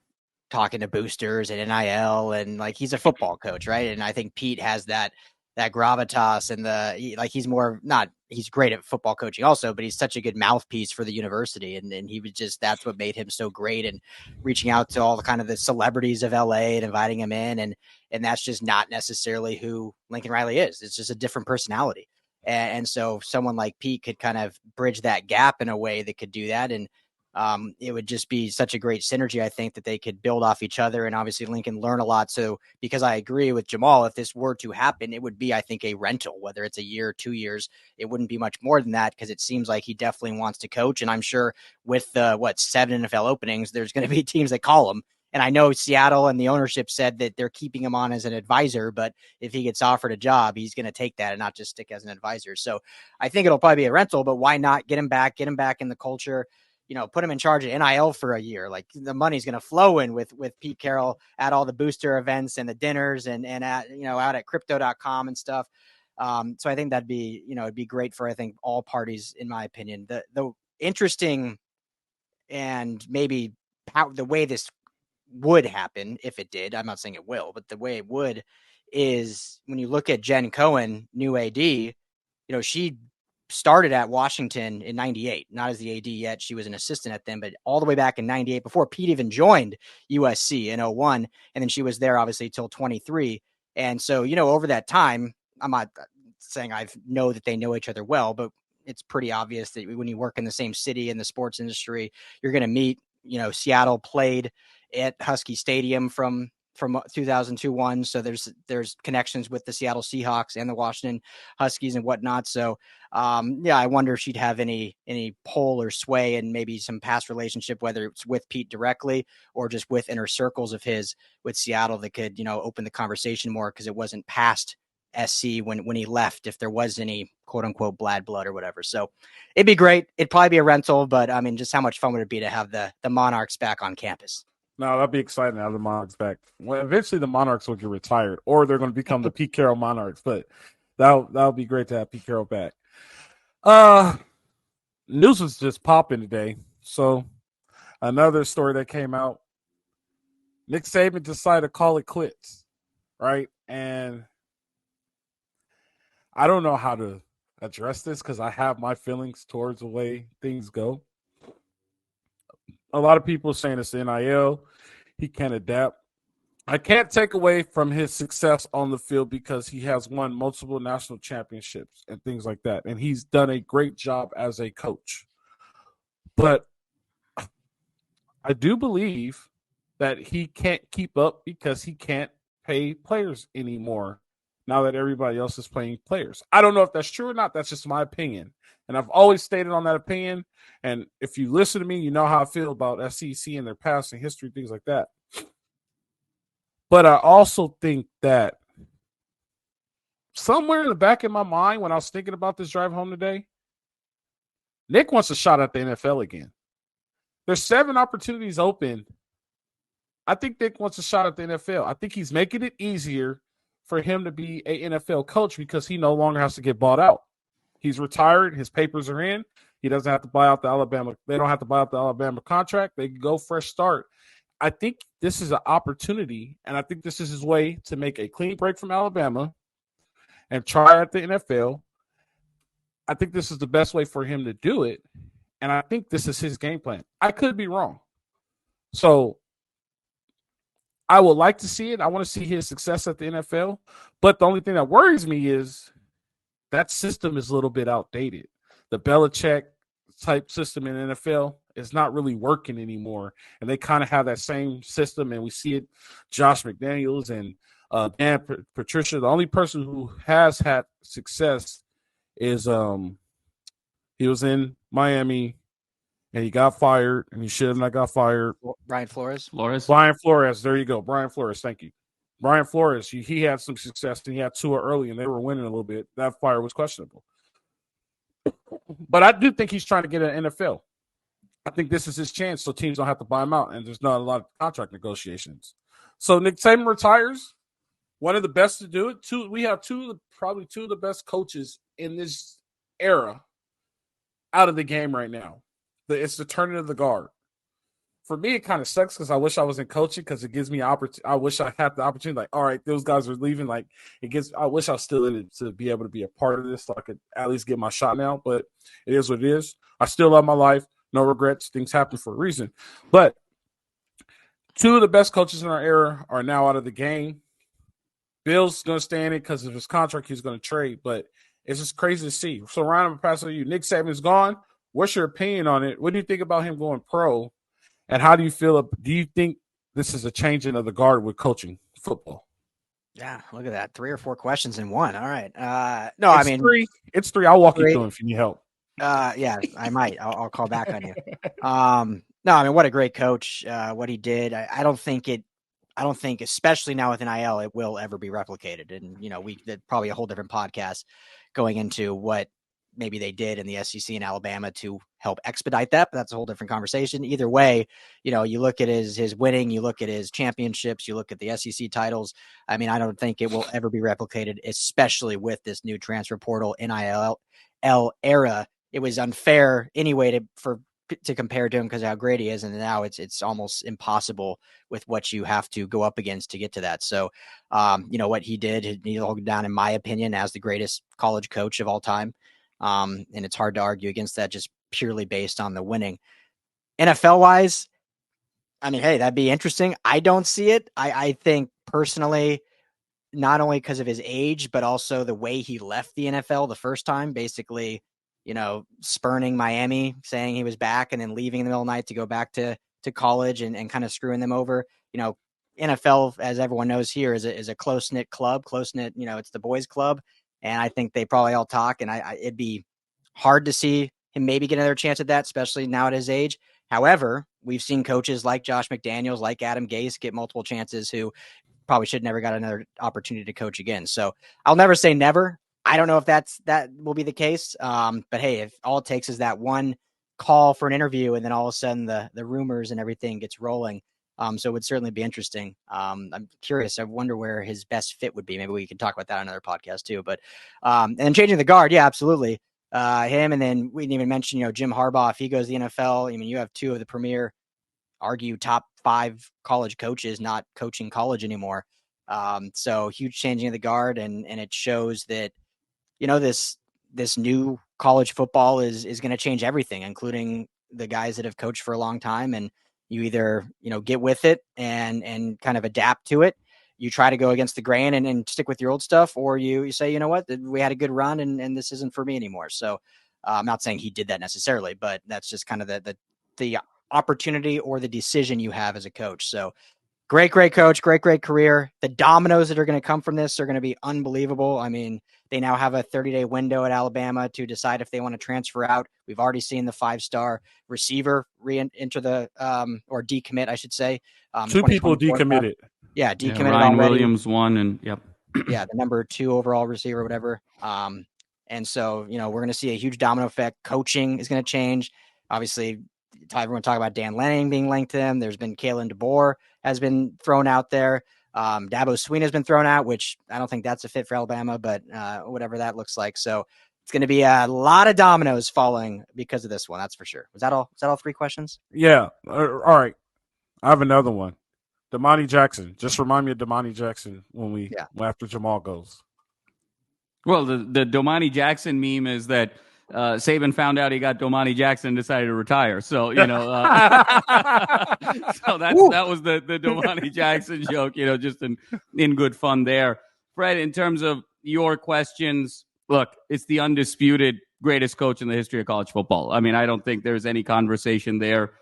talking to boosters and NIL, and he's a football coach, right? And I think Pete has that gravitas and he's great at football coaching also, but he's such a good mouthpiece for the university. And he was that's what made him so great, and reaching out to all the kind of the celebrities of LA and inviting him in. And that's just not necessarily who Lincoln Riley is. It's just a different personality. And so someone like Pete could kind of bridge that gap in a way that could do that. And it would just be such a great synergy, I think, that they could build off each other, and obviously Lincoln learn a lot. So because I agree with Jamal, if this were to happen, it would be, I think, a rental, whether it's a year or 2 years. It wouldn't be much more than that, because it seems like he definitely wants to coach. And I'm sure with the 7 NFL openings, there's going to be teams that call him. And I know Seattle and the ownership said that they're keeping him on as an advisor, but if he gets offered a job, he's going to take that and not just stick as an advisor. So I think it'll probably be a rental, but why not get him back in the culture? Put him in charge of NIL for a year. The money's going to flow in with Pete Carroll at all the booster events and the dinners and at, out at crypto.com and stuff. So I think that'd be, it'd be great for, I think, all parties, in my opinion. The interesting and maybe how the way this would happen, if it did, I'm not saying it will, but the way it would is when you look at Jen Cohen, new AD, she started at Washington in 98, not as the AD yet. She was an assistant at them, but all the way back in 98 before Pete even joined USC in 01. And then she was there obviously till 23. And so, over that time, I'm not saying I know that they know each other well, but it's pretty obvious that when you work in the same city in the sports industry, you're going to meet. Seattle played at Husky Stadium from 2002-1. So there's connections with the Seattle Seahawks and the Washington Huskies and whatnot. So I wonder if she'd have any pull or sway and maybe some past relationship, whether it's with Pete directly or just with inner circles of his with Seattle that could, open the conversation more, because it wasn't past SC when he left, if there was any quote unquote bad blood or whatever. So it'd be great. It'd probably be a rental, but I mean, just how much fun would it be to have the Monarchs back on campus? No, that'd be exciting to have the Monarchs back. Well, eventually the Monarchs will get retired, or they're going to become the Pete Carroll Monarchs, but that'll be great to have Pete Carroll back. News was just popping today. So another story that came out, Nick Saban decided to call it quits, right? And I don't know how to address this because I have my feelings towards the way things go. A lot of people saying it's NIL. He can't adapt. I can't take away from his success on the field because he has won multiple national championships and things like that. And he's done a great job as a coach. But I do believe that he can't keep up because he can't pay players anymore now that everybody else is paying players. I don't know if that's true or not. That's just my opinion. And I've always stated on that opinion. And if you listen to me, you know how I feel about SEC and their past and history, things like that. But I also think that somewhere in the back of my mind, when I was thinking about this drive home today, Nick wants a shot at the NFL again. There's 7 opportunities open. I think Nick wants a shot at the NFL. I think he's making it easier for him to be an NFL coach because he no longer has to get bought out. He's retired. His papers are in. He doesn't have to buy out the Alabama. They don't have to buy out the Alabama contract. They can go fresh start. I think this is an opportunity, and I think this is his way to make a clean break from Alabama and try at the NFL. I think this is the best way for him to do it, and I think this is his game plan. I could be wrong. So I would like to see it. I want to see his success at the NFL, but the only thing that worries me is that system is a little bit outdated. The Belichick type system in the NFL is not really working anymore. And they kind of have that same system. And we see it, Josh McDaniels and Dan Patricia. The only person who has had success is he was in Miami and he got fired, and he should have not got fired. Brian Flores. Brian Flores. There you go. Brian Flores. Thank you. Brian Flores, he had some success, and he had Tua early, and they were winning a little bit. That fire was questionable. But I do think he's trying to get an NFL. I think this is his chance so teams don't have to buy him out, and there's not a lot of contract negotiations. So Nick Saban retires, one of the best to do it. We have probably two of the best coaches in this era out of the game right now. It's the turning of the guard. For me, it kind of sucks because I wish I was in coaching because it gives me I wish I had the opportunity. Like, all right, those guys are leaving. Like, I wish I was still in it to be able to be a part of this so I could at least get my shot now. But it is what it is. I still love my life. No regrets. Things happen for a reason. But 2 of the best coaches in our era are now out of the game. Bill's going to stay in it because of his contract. He's going to trade. But it's just crazy to see. So, Ryan, I'm going to pass it to you. Nick Saban's gone. What's your opinion on it? What do you think about him going pro? And how do you feel? Do you think this is a changing of the guard with coaching football? Yeah, look at that. 3 or 4 questions in one. All right. It's 3. I'll walk you through them if you need help. Yeah, I might. I'll call back on you. No, I mean, what a great coach. What he did. I don't think, especially now with NIL, it will ever be replicated. And, we did probably a whole different podcast going into what maybe they did in the SEC in Alabama to help expedite that, but that's a whole different conversation. Either way, you look at his winning, you look at his championships, you look at the SEC titles. I mean, I don't think it will ever be replicated, especially with this new transfer portal NIL era. It was unfair anyway to compare to him because of how great he is, and now it's almost impossible with what you have to go up against to get to that. So, what he did, he'll go down in my opinion as the greatest college coach of all time. And it's hard to argue against that just purely based on the winning. NFL wise, I mean, hey, that'd be interesting. I don't see it. I think personally, not only because of his age, but also the way he left the NFL the first time, basically, spurning Miami, saying he was back and then leaving in the middle of the night to go back to college and kind of screwing them over. NFL, as everyone knows here, is a close-knit club, close-knit, it's the boys club. And I think they probably all talk, and it'd be hard to see him maybe get another chance at that, especially now at his age. However, we've seen coaches like Josh McDaniels, like Adam Gase get multiple chances who probably should never got another opportunity to coach again. So I'll never say never. I don't know if that will be the case. But hey, if all it takes is that one call for an interview and then all of a sudden the rumors and everything gets rolling. So it would certainly be interesting. I'm curious. I wonder where his best fit would be. Maybe we can talk about that on another podcast too. But and then changing the guard. Yeah, absolutely. Him. And then we didn't even mention, Jim Harbaugh, if he goes to the NFL, I mean, you have two of the premier, argue top 5 college coaches not coaching college anymore. So huge changing of the guard. And it shows that, this new college football is going to change everything, including the guys that have coached for a long time. And you either, get with it and kind of adapt to it. You try to go against the grain and stick with your old stuff, or you say, you know what, we had a good run and this isn't for me anymore. So I'm not saying he did that necessarily, but that's just kind of the opportunity or the decision you have as a coach. So great coach, great career. The dominoes that are going to come from this are going to be unbelievable. I mean, they now have a 30-day window at Alabama to decide if they want to transfer out. We've already seen the 5-star receiver re-enter or decommit, I should say. 2 people decommitted. Yeah, decommitted Ryan already. Williams won, and yep. Yeah, the number 2 overall receiver, whatever. And so, we're going to see a huge domino effect. Coaching is going to change. Obviously, everyone talk about Dan Lanning being linked to them. There's been Kalen DeBoer has been thrown out there. Dabo Swinney has been thrown out, which I don't think that's a fit for Alabama, but whatever that looks like. So it's going to be a lot of dominoes falling because of this one. That's for sure. Was that all 3 questions? Yeah. All right. I have another one. Damani Jackson. Just remind me of Damani Jackson after Jamal goes. Well, the Domani Jackson meme is that Saban found out he got Domani Jackson and decided to retire. So, so that was the Domani Jackson joke, just in good fun there. Fred, in terms of your questions, look, it's the undisputed greatest coach in the history of college football. I mean, I don't think there's any conversation there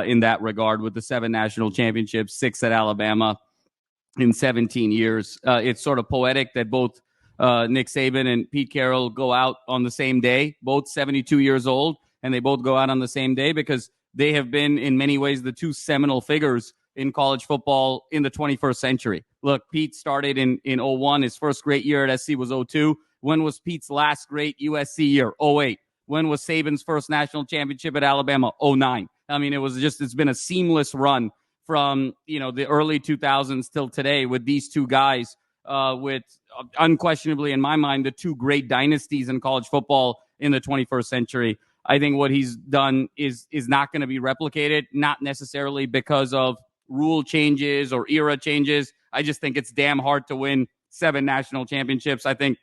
in that regard with the 7 national championships, 6 at Alabama in 17 years. It's sort of poetic that both Nick Saban and Pete Carroll go out on the same day, both 72 years old, and they both go out on the same day because they have been, in many ways, the 2 seminal figures in college football in the 21st century. Look, Pete started in 01. His first great year at SC was 02. When was Pete's last great USC year? 08. When was Saban's first national championship at Alabama? 09. I mean, it's been a seamless run from, the early 2000s till today with these 2 guys, with unquestionably, in my mind, the 2 great dynasties in college football in the 21st century. I think what he's done is not going to be replicated, not necessarily because of rule changes or era changes. I just think it's damn hard to win 7 national championships. I think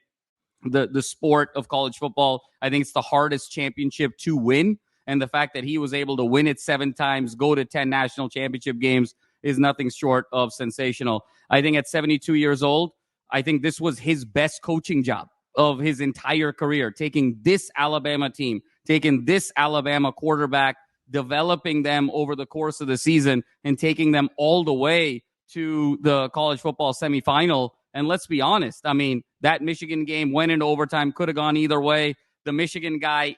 the sport of college football, I think it's the hardest championship to win. And the fact that he was able to win it 7 times, go to 10 national championship games, is nothing short of sensational. I think at 72 years old, I think this was his best coaching job of his entire career, taking this Alabama team, taking this Alabama quarterback, developing them over the course of the season, and taking them all the way to the college football semifinal. And let's be honest, I mean, that Michigan game went into overtime, could have gone either way. The Michigan guy,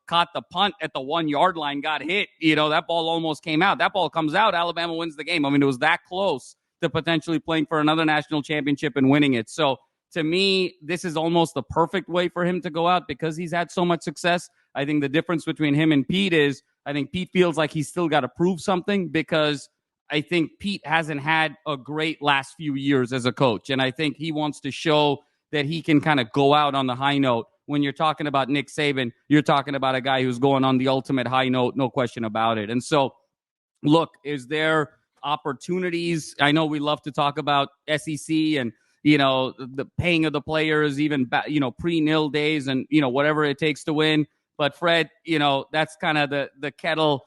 caught the punt at the 1-yard line, got hit. That ball almost came out. That ball comes out, Alabama wins the game. I mean, it was that close to potentially playing for another national championship and winning it. So to me, this is almost the perfect way for him to go out because he's had so much success. I think the difference between him and Pete is I think Pete feels like he's still got to prove something because I think Pete hasn't had a great last few years as a coach. And I think he wants to show that he can kind of go out on the high note. When you're talking about Nick Saban, you're talking about a guy who's going on the ultimate high note, no question about it. And so, look, is there opportunities? I know we love to talk about SEC and the paying of the players, even pre-nil days, and whatever it takes to win. But Fred, that's kind of the kettle,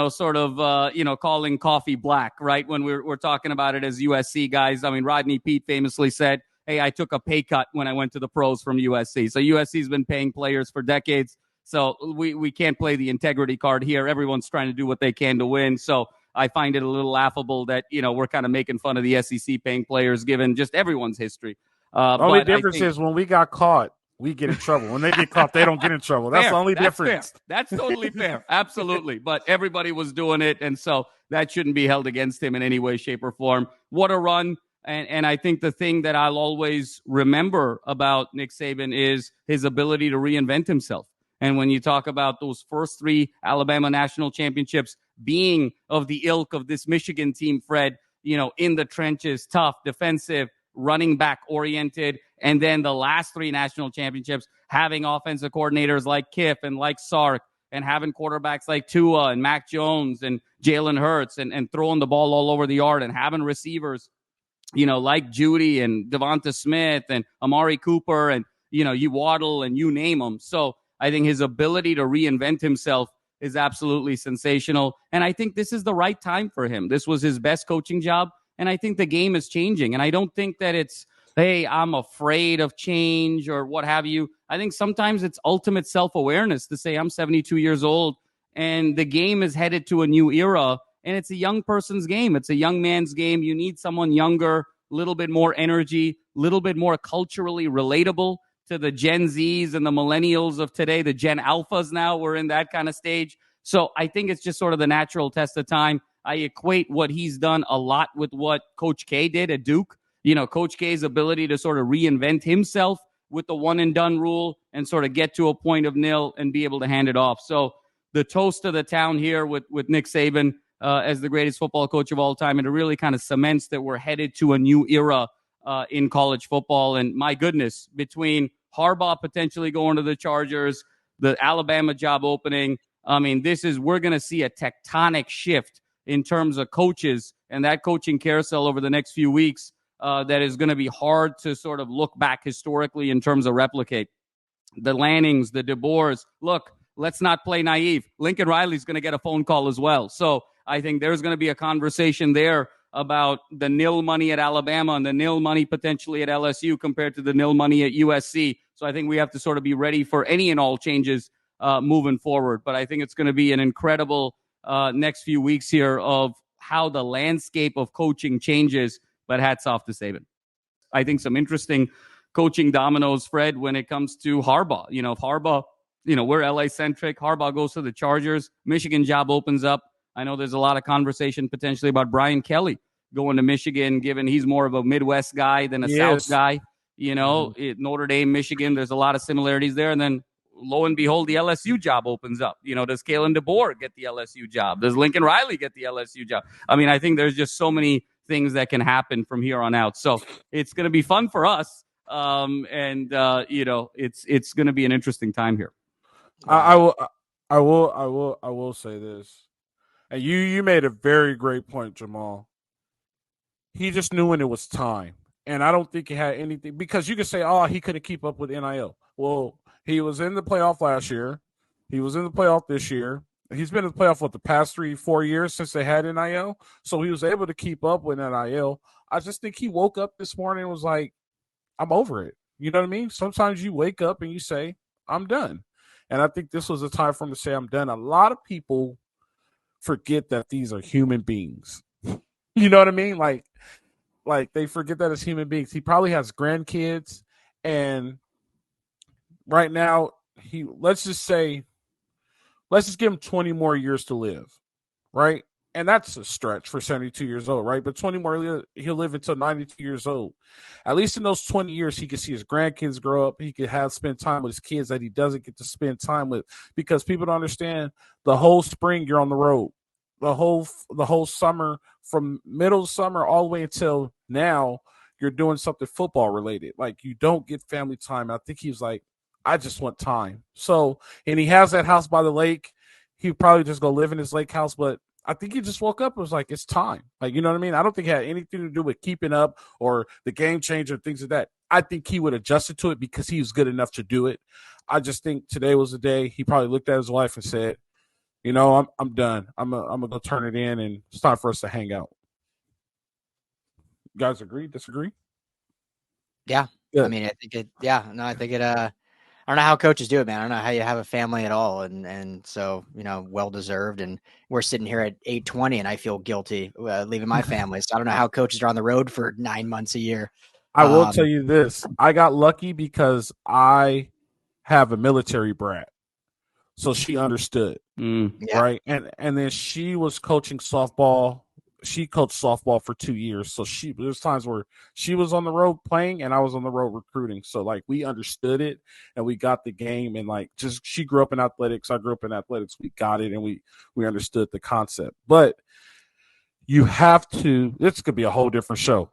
sort of calling coffee black, right? When we're talking about it as USC guys. I mean, Rodney Peete famously said, "Hey, I took a pay cut when I went to the pros from USC." So USC's been paying players for decades. So we can't play the integrity card here. Everyone's trying to do what they can to win. So I find it a little laughable that, we're kind of making fun of the SEC paying players given just everyone's history. The only difference is when we got caught, we get in trouble. When they get caught, they don't get in trouble. That's the only difference. Fair. That's totally fair. Absolutely. But everybody was doing it, and so that shouldn't be held against him in any way, shape, or form. What a run. And I think the thing that I'll always remember about Nick Saban is his ability to reinvent himself. And when you talk about those first 3 Alabama national championships being of the ilk of this Michigan team, Fred, in the trenches, tough, defensive, running back oriented, and then the last 3 national championships having offensive coordinators like Kiff and like Sark, and having quarterbacks like Tua and Mac Jones and Jalen Hurts, and throwing the ball all over the yard, and having receivers, like Judy and Devonta Smith and Amari Cooper, and, you Waddle, and you name them. So I think his ability to reinvent himself is absolutely sensational. And I think this is the right time for him. This was his best coaching job. And I think the game is changing. And I don't think that it's, hey, I'm afraid of change or what have you. I think sometimes it's ultimate self-awareness to say, I'm 72 years old and the game is headed to a new era. And it's a young person's game. It's a young man's game. You need someone younger, a little bit more energy, a little bit more culturally relatable to the Gen Zs and the millennials of today, the Gen Alphas now. We're in that kind of stage. So I think it's just sort of the natural test of time. I equate what he's done a lot with what Coach K did at Duke. Coach K's ability to sort of reinvent himself with the one and done rule and sort of get to a point of nil and be able to hand it off. So the toast of the town here with Nick Saban as the greatest football coach of all time. And it really kind of cements that we're headed to a new era in college football. And my goodness, between Harbaugh potentially going to the Chargers, the Alabama job opening, I mean, we're going to see a tectonic shift in terms of coaches and that coaching carousel over the next few weeks that is going to be hard to sort of look back historically in terms of replicate. The Lannings, the DeBoers, look, let's not play naive. Lincoln Riley's going to get a phone call as well. So I think there's going to be a conversation there about the nil money at Alabama and the nil money potentially at LSU compared to the nil money at USC. So I think we have to sort of be ready for any and all changes moving forward. But I think it's going to be an incredible next few weeks here of how the landscape of coaching changes. But hats off to Saban. I think some interesting coaching dominoes, Fred, when it comes to Harbaugh. If Harbaugh, we're LA-centric. Harbaugh goes to the Chargers. Michigan job opens up. I know there's a lot of conversation potentially about Brian Kelly going to Michigan, given he's more of a Midwest guy than a South guy. Notre Dame, Michigan, there's a lot of similarities there. And then lo and behold, the LSU job opens up. Does Kalen DeBoer get the LSU job? Does Lincoln Riley get the LSU job? I mean, I think there's just so many things that can happen from here on out. So it's going to be fun for us. It's going to be an interesting time here. I will say this. And you made a very great point, Jamal. He just knew when it was time. And I don't think he had anything, because you could say, he couldn't keep up with NIL. Well, he was in the playoff last year. He was in the playoff this year. He's been in the playoff the past 3-4 years since they had NIL. So he was able to keep up with NIL. I just think he woke up this morning and was like, I'm over it. You know what I mean? Sometimes you wake up and you say, I'm done. And I think this was a time for him to say, I'm done. A lot of people forget that these are human beings. You know what I mean? Like they forget that as human beings. He probably has grandkids, and right now let's just give him 20 more years to live, right? And that's a stretch for 72 years old, right? But 20 more, he'll live until 92 years old. At least in those 20 years, he can see his grandkids grow up. He could spend time with his kids that he doesn't get to spend time with, because people don't understand the whole spring you're on the road. The whole summer, from middle summer all the way until now, you're doing something football related. Like, you don't get family time. I think he was like, I just want time. So, and he has that house by the lake. He probably just go live in his lake house, but I think he just woke up and was like, it's time. Like, you know what I mean? I don't think it had anything to do with keeping up or the game changer, things like that. I think he would adjust to it because he was good enough to do it. I just think today was the day he probably looked at his wife and said, you know, I'm done. I'm gonna go turn it in, and it's time for us to hang out. You guys agree? Disagree? Yeah. Good. I mean, I think it. Yeah. No, I think it. I don't know how coaches do it, man. I don't know how you have a family at all, and so well deserved. And we're sitting here at 8:20, and I feel guilty leaving my family. So I don't know how coaches are on the road for 9 months a year. I will tell you this: I got lucky because I have a military brat, so she understood, right? And then she was coaching softball. She coached softball for 2 years, so there's times where she was on the road playing and I was on the road recruiting. So like we understood it and we got the game, and like just she grew up in athletics, I grew up in athletics. We got it and we understood the concept. But you have to. This could be a whole different show,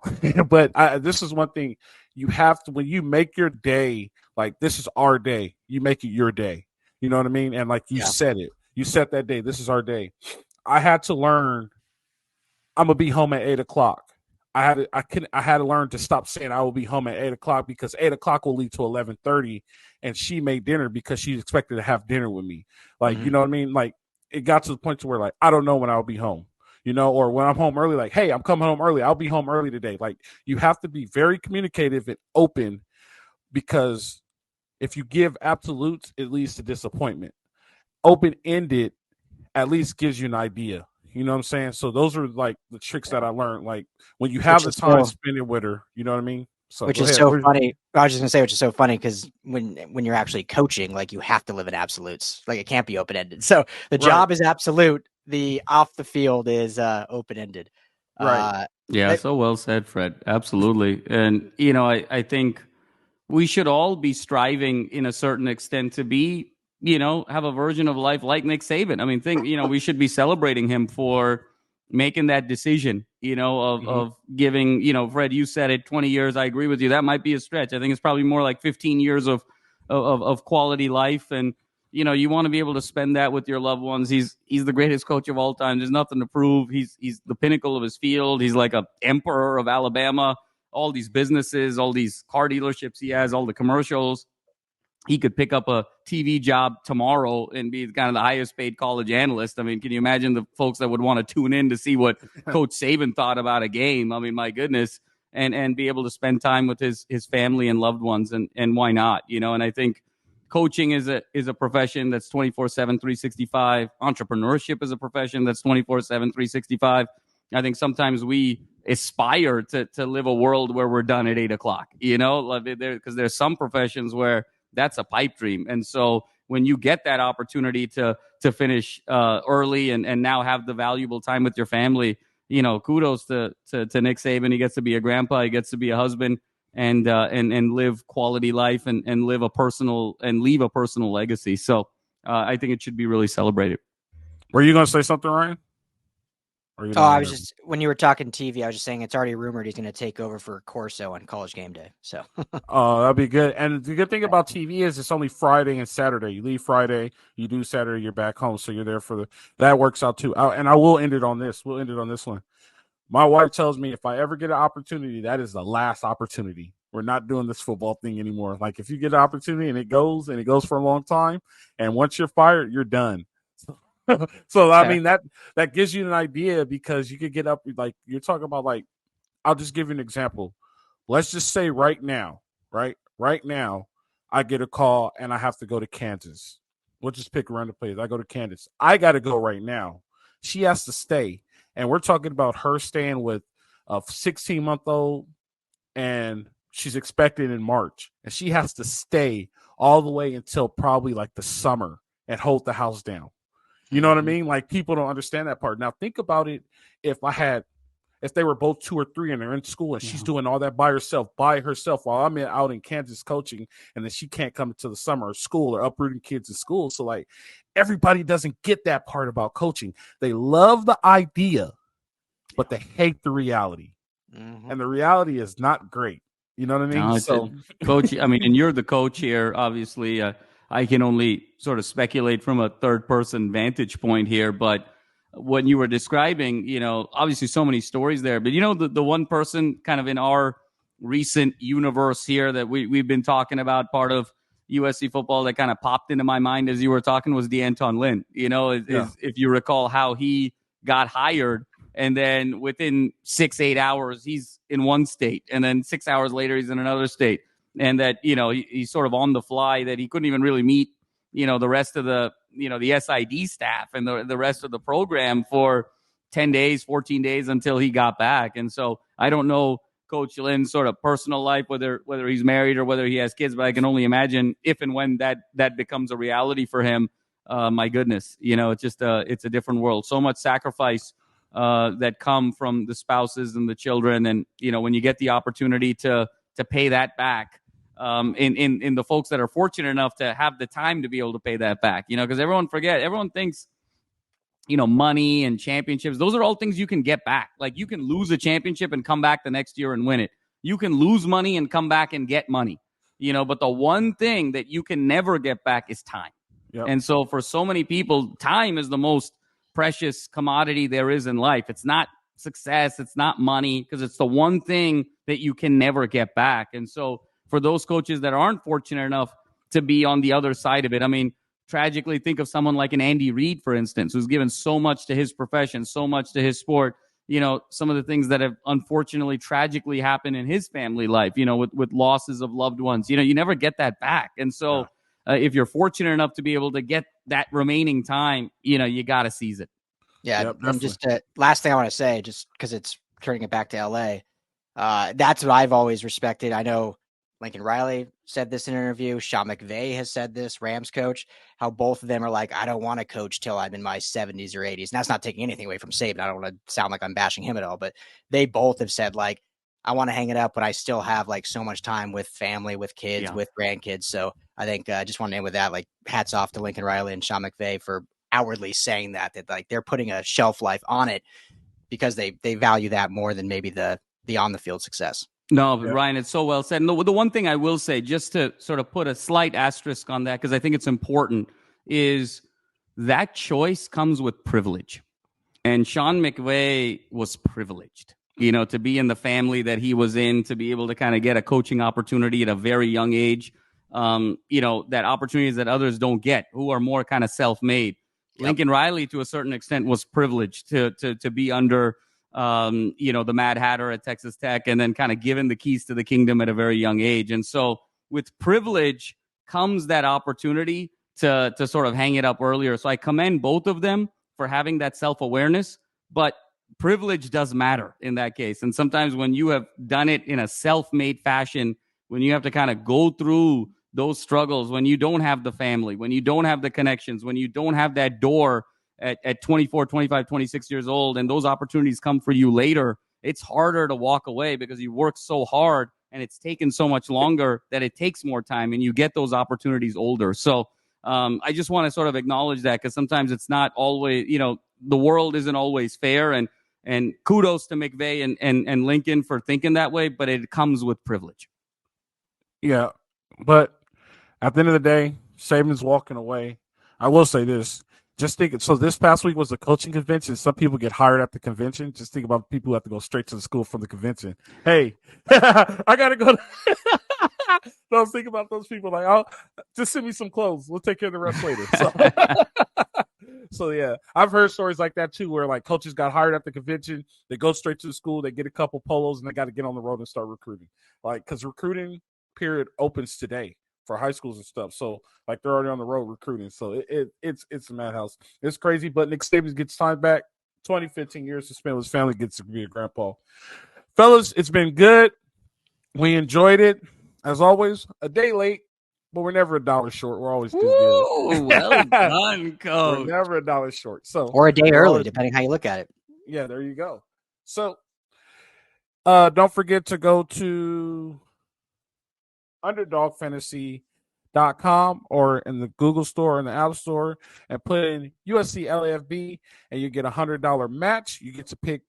but this is one thing you have to. When you make your day, like this is our day, you make it your day. You know what I mean? And like you said it, you set that day. This is our day. I had to learn. I'm gonna be home at 8:00. I had to learn to stop saying I will be home at 8:00 because 8:00 will lead to 11:30, and she made dinner because she expected to have dinner with me. Like you know what I mean? Like it got to the point to where like I don't know when I'll be home. Or when I'm home early, like, hey, I'm coming home early. I'll be home early today. Like you have to be very communicative and open, because if you give absolutes, it leads to disappointment. Open-ended at least gives you an idea. You know what I'm saying? So those are like the tricks that I learned. Like when you have the time spending with her, you know what I mean? So which is so funny. I was just gonna say, which is so funny because when you're actually coaching, like you have to live in absolutes. Like it can't be open ended. So the job is absolute. The off the field is open ended. Right. Yeah. So well said, Fred. Absolutely. And I think we should all be striving in a certain extent to be, have a version of life like Nick Saban. I mean, we should be celebrating him for making that decision, of giving, Fred, you said it, 20 years. I agree with you. That might be a stretch. I think it's probably more like 15 years of quality life. And, you want to be able to spend that with your loved ones. He's the greatest coach of all time. There's nothing to prove. He's the pinnacle of his field. He's like a emperor of Alabama. All these businesses, all these car dealerships he has, all the commercials. He could pick up a TV job tomorrow and be kind of the highest paid college analyst. I mean, can you imagine the folks that would want to tune in to see what Coach Saban thought about a game? I mean, my goodness. And be able to spend time with his family and loved ones. And why not? And I think coaching is a profession that's 24/7, 365. Entrepreneurship is a profession that's 24/7, 365. I think sometimes we aspire to live a world where we're done at 8:00, because there's some professions where that's a pipe dream. And so when you get that opportunity to finish early and now have the valuable time with your family, kudos to Nick Saban. He gets to be a grandpa, he gets to be a husband, and live quality life and leave a personal legacy. So I think it should be really celebrated. Were you going to say something, Ryan? I was just, when you were talking TV, I was just saying it's already rumored he's going to take over for Corso on College Game Day. So, that'd be good. And the good thing about TV is it's only Friday and Saturday. You leave Friday, you do Saturday, you're back home, so you're there for that works out too. And I will end it on this. We'll end it on this one. My wife tells me if I ever get an opportunity, that is the last opportunity. We're not doing this football thing anymore. Like if you get an opportunity and it goes for a long time, and once you're fired, you're done. So I mean that gives you an idea, because you could get up, like you're talking about, like I'll just give you an example. Let's just say right now I get a call and I have to go to Kansas. We'll just pick around the place. I go to Kansas. I got to go right now. She has to stay, and we're talking about her staying with a 16-month-old, and she's expected in March, and she has to stay all the way until probably like the summer and hold the house down. You know what I mean? Like people don't understand that part. Now think about it. If they were both 2 or 3 and they're in school and she's doing all that by herself while I'm out in Kansas coaching, and then she can't come to the summer school or uprooting kids in school. So like everybody doesn't get that part about coaching. They love the idea, but they hate the reality. And the reality is not great. You know what I mean? So coach, I mean, and you're the coach here, obviously. I can only sort of speculate from a third-person vantage point here, but when you were describing, obviously so many stories there, but the one person kind of in our recent universe here that we've been talking about, part of USC football, that kind of popped into my mind as you were talking was D'Anton Lynn. If you recall how he got hired, and then within 6-8 hours he's in one state, and then 6 hours later he's in another state, and that he's sort of on the fly, that he couldn't even really meet the rest of the the SID staff and the rest of the program for 10 days, 14 days until he got back. And so I don't know Coach Lynn's sort of personal life, whether he's married or whether he has kids, but I can only imagine if and when that becomes a reality for him. My goodness, it's just it's a different world. So much sacrifice that come from the spouses and the children, and when you get the opportunity to pay that back, in the folks that are fortunate enough to have the time to be able to pay that back, because everyone thinks money and championships, those are all things you can get back. Like, you can lose a championship and come back the next year and win it. You can lose money and come back and get money, but the one thing that you can never get back is time. Yep. And so for so many people, time is the most precious commodity there is in life. It's not success, it's not money, because it's the one thing that you can never get back. And so for those coaches that aren't fortunate enough to be on the other side of it, I mean, tragically, think of someone like an Andy Reid, for instance, who's given so much to his profession, so much to his sport. Some of the things that have unfortunately tragically happened in his family life, with losses of loved ones, you never get that back. And so if you're fortunate enough to be able to get that remaining time, you got to seize it. Yeah. Yep, and just last thing I want to say, just because it's turning it back to LA, that's what I've always respected. I know Lincoln Riley said this in an interview. Sean McVay has said this, Rams coach, how both of them are like, I don't want to coach till I'm in my 70s or 80s. And that's not taking anything away from Saban. I don't want to sound like I'm bashing him at all, but they both have said, like, I want to hang it up, but I still have like so much time with family, with kids, with grandkids. So I think I just want to end with that. Like, hats off to Lincoln Riley and Sean McVay for outwardly saying that like they're putting a shelf life on it because they value that more than maybe the on the field success. No, but Ryan, it's so well said. And the one thing I will say, just to sort of put a slight asterisk on that, because I think it's important, is that choice comes with privilege. And Sean McVay was privileged, to be in the family that he was in, to be able to kind of get a coaching opportunity at a very young age, that opportunities that others don't get, who are more kind of self-made. Yep. Lincoln Riley, to a certain extent, was privileged to be under the Mad Hatter at Texas Tech, and then kind of given the keys to the kingdom at a very young age. And so with privilege comes that opportunity to sort of hang it up earlier. So I commend both of them for having that self-awareness, but privilege does matter in that case. And sometimes when you have done it in a self-made fashion, when you have to kind of go through those struggles, when you don't have the family, when you don't have the connections, when you don't have that door at 24, 25, 26 years old, and those opportunities come for you later, it's harder to walk away because you work so hard and it's taken so much longer that it takes more time, and you get those opportunities older. So I just want to sort of acknowledge that, because sometimes it's not always, the world isn't always fair, and kudos to McVay and Lincoln for thinking that way, but it comes with privilege. Yeah, but at the end of the day, Saban's walking away. I will say this. Just think, so this past week was the coaching convention. Some people get hired at the convention. Just think about people who have to go straight to the school from the convention. Hey, I got to go. Don't think about those people. Like, oh, just send me some clothes. We'll take care of the rest later. So yeah, I've heard stories like that too, where like coaches got hired at the convention. They go straight to the school. They get a couple polos, and they got to get on the road and start recruiting. Like, because recruiting period opens today for high schools and stuff. So like they're already on the road recruiting. So it's a madhouse. It's crazy, but Nick Saban gets time back. 15 years to spend with his family, gets to be a grandpa. Fellas, it's been good. We enjoyed it. As always, a day late, but we're never $1 short. We're always too good. Well done, Coach. We're never $1 short. So, or a day early, depending how you look at it. Yeah, there you go. So don't forget to go to UnderdogFantasy.com or in the Google store or in the App Store and put in USC LAFB, and you get $100 match. You get to pick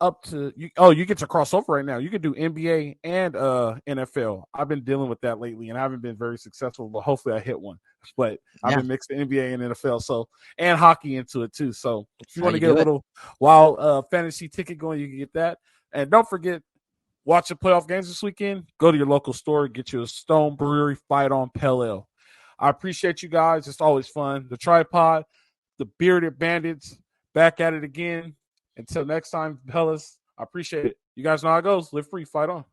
up to you get to cross over right now. You can do NBA and NFL. I've been dealing with that lately, and I haven't been very successful, but hopefully I hit one. but I've Yeah. been mixing NBA and NFL, so and hockey into it too. So if you How want to you get a do it. little wild fantasy ticket going, you can get that. And don't forget, watch the playoff games this weekend. Go to your local store, get you a Stone Brewery Fight On Pale Ale. I appreciate you guys. It's always fun. The Tripod, the Bearded Bandits, back at it again. Until next time, fellas, I appreciate it. You guys know how it goes. Live free, fight on.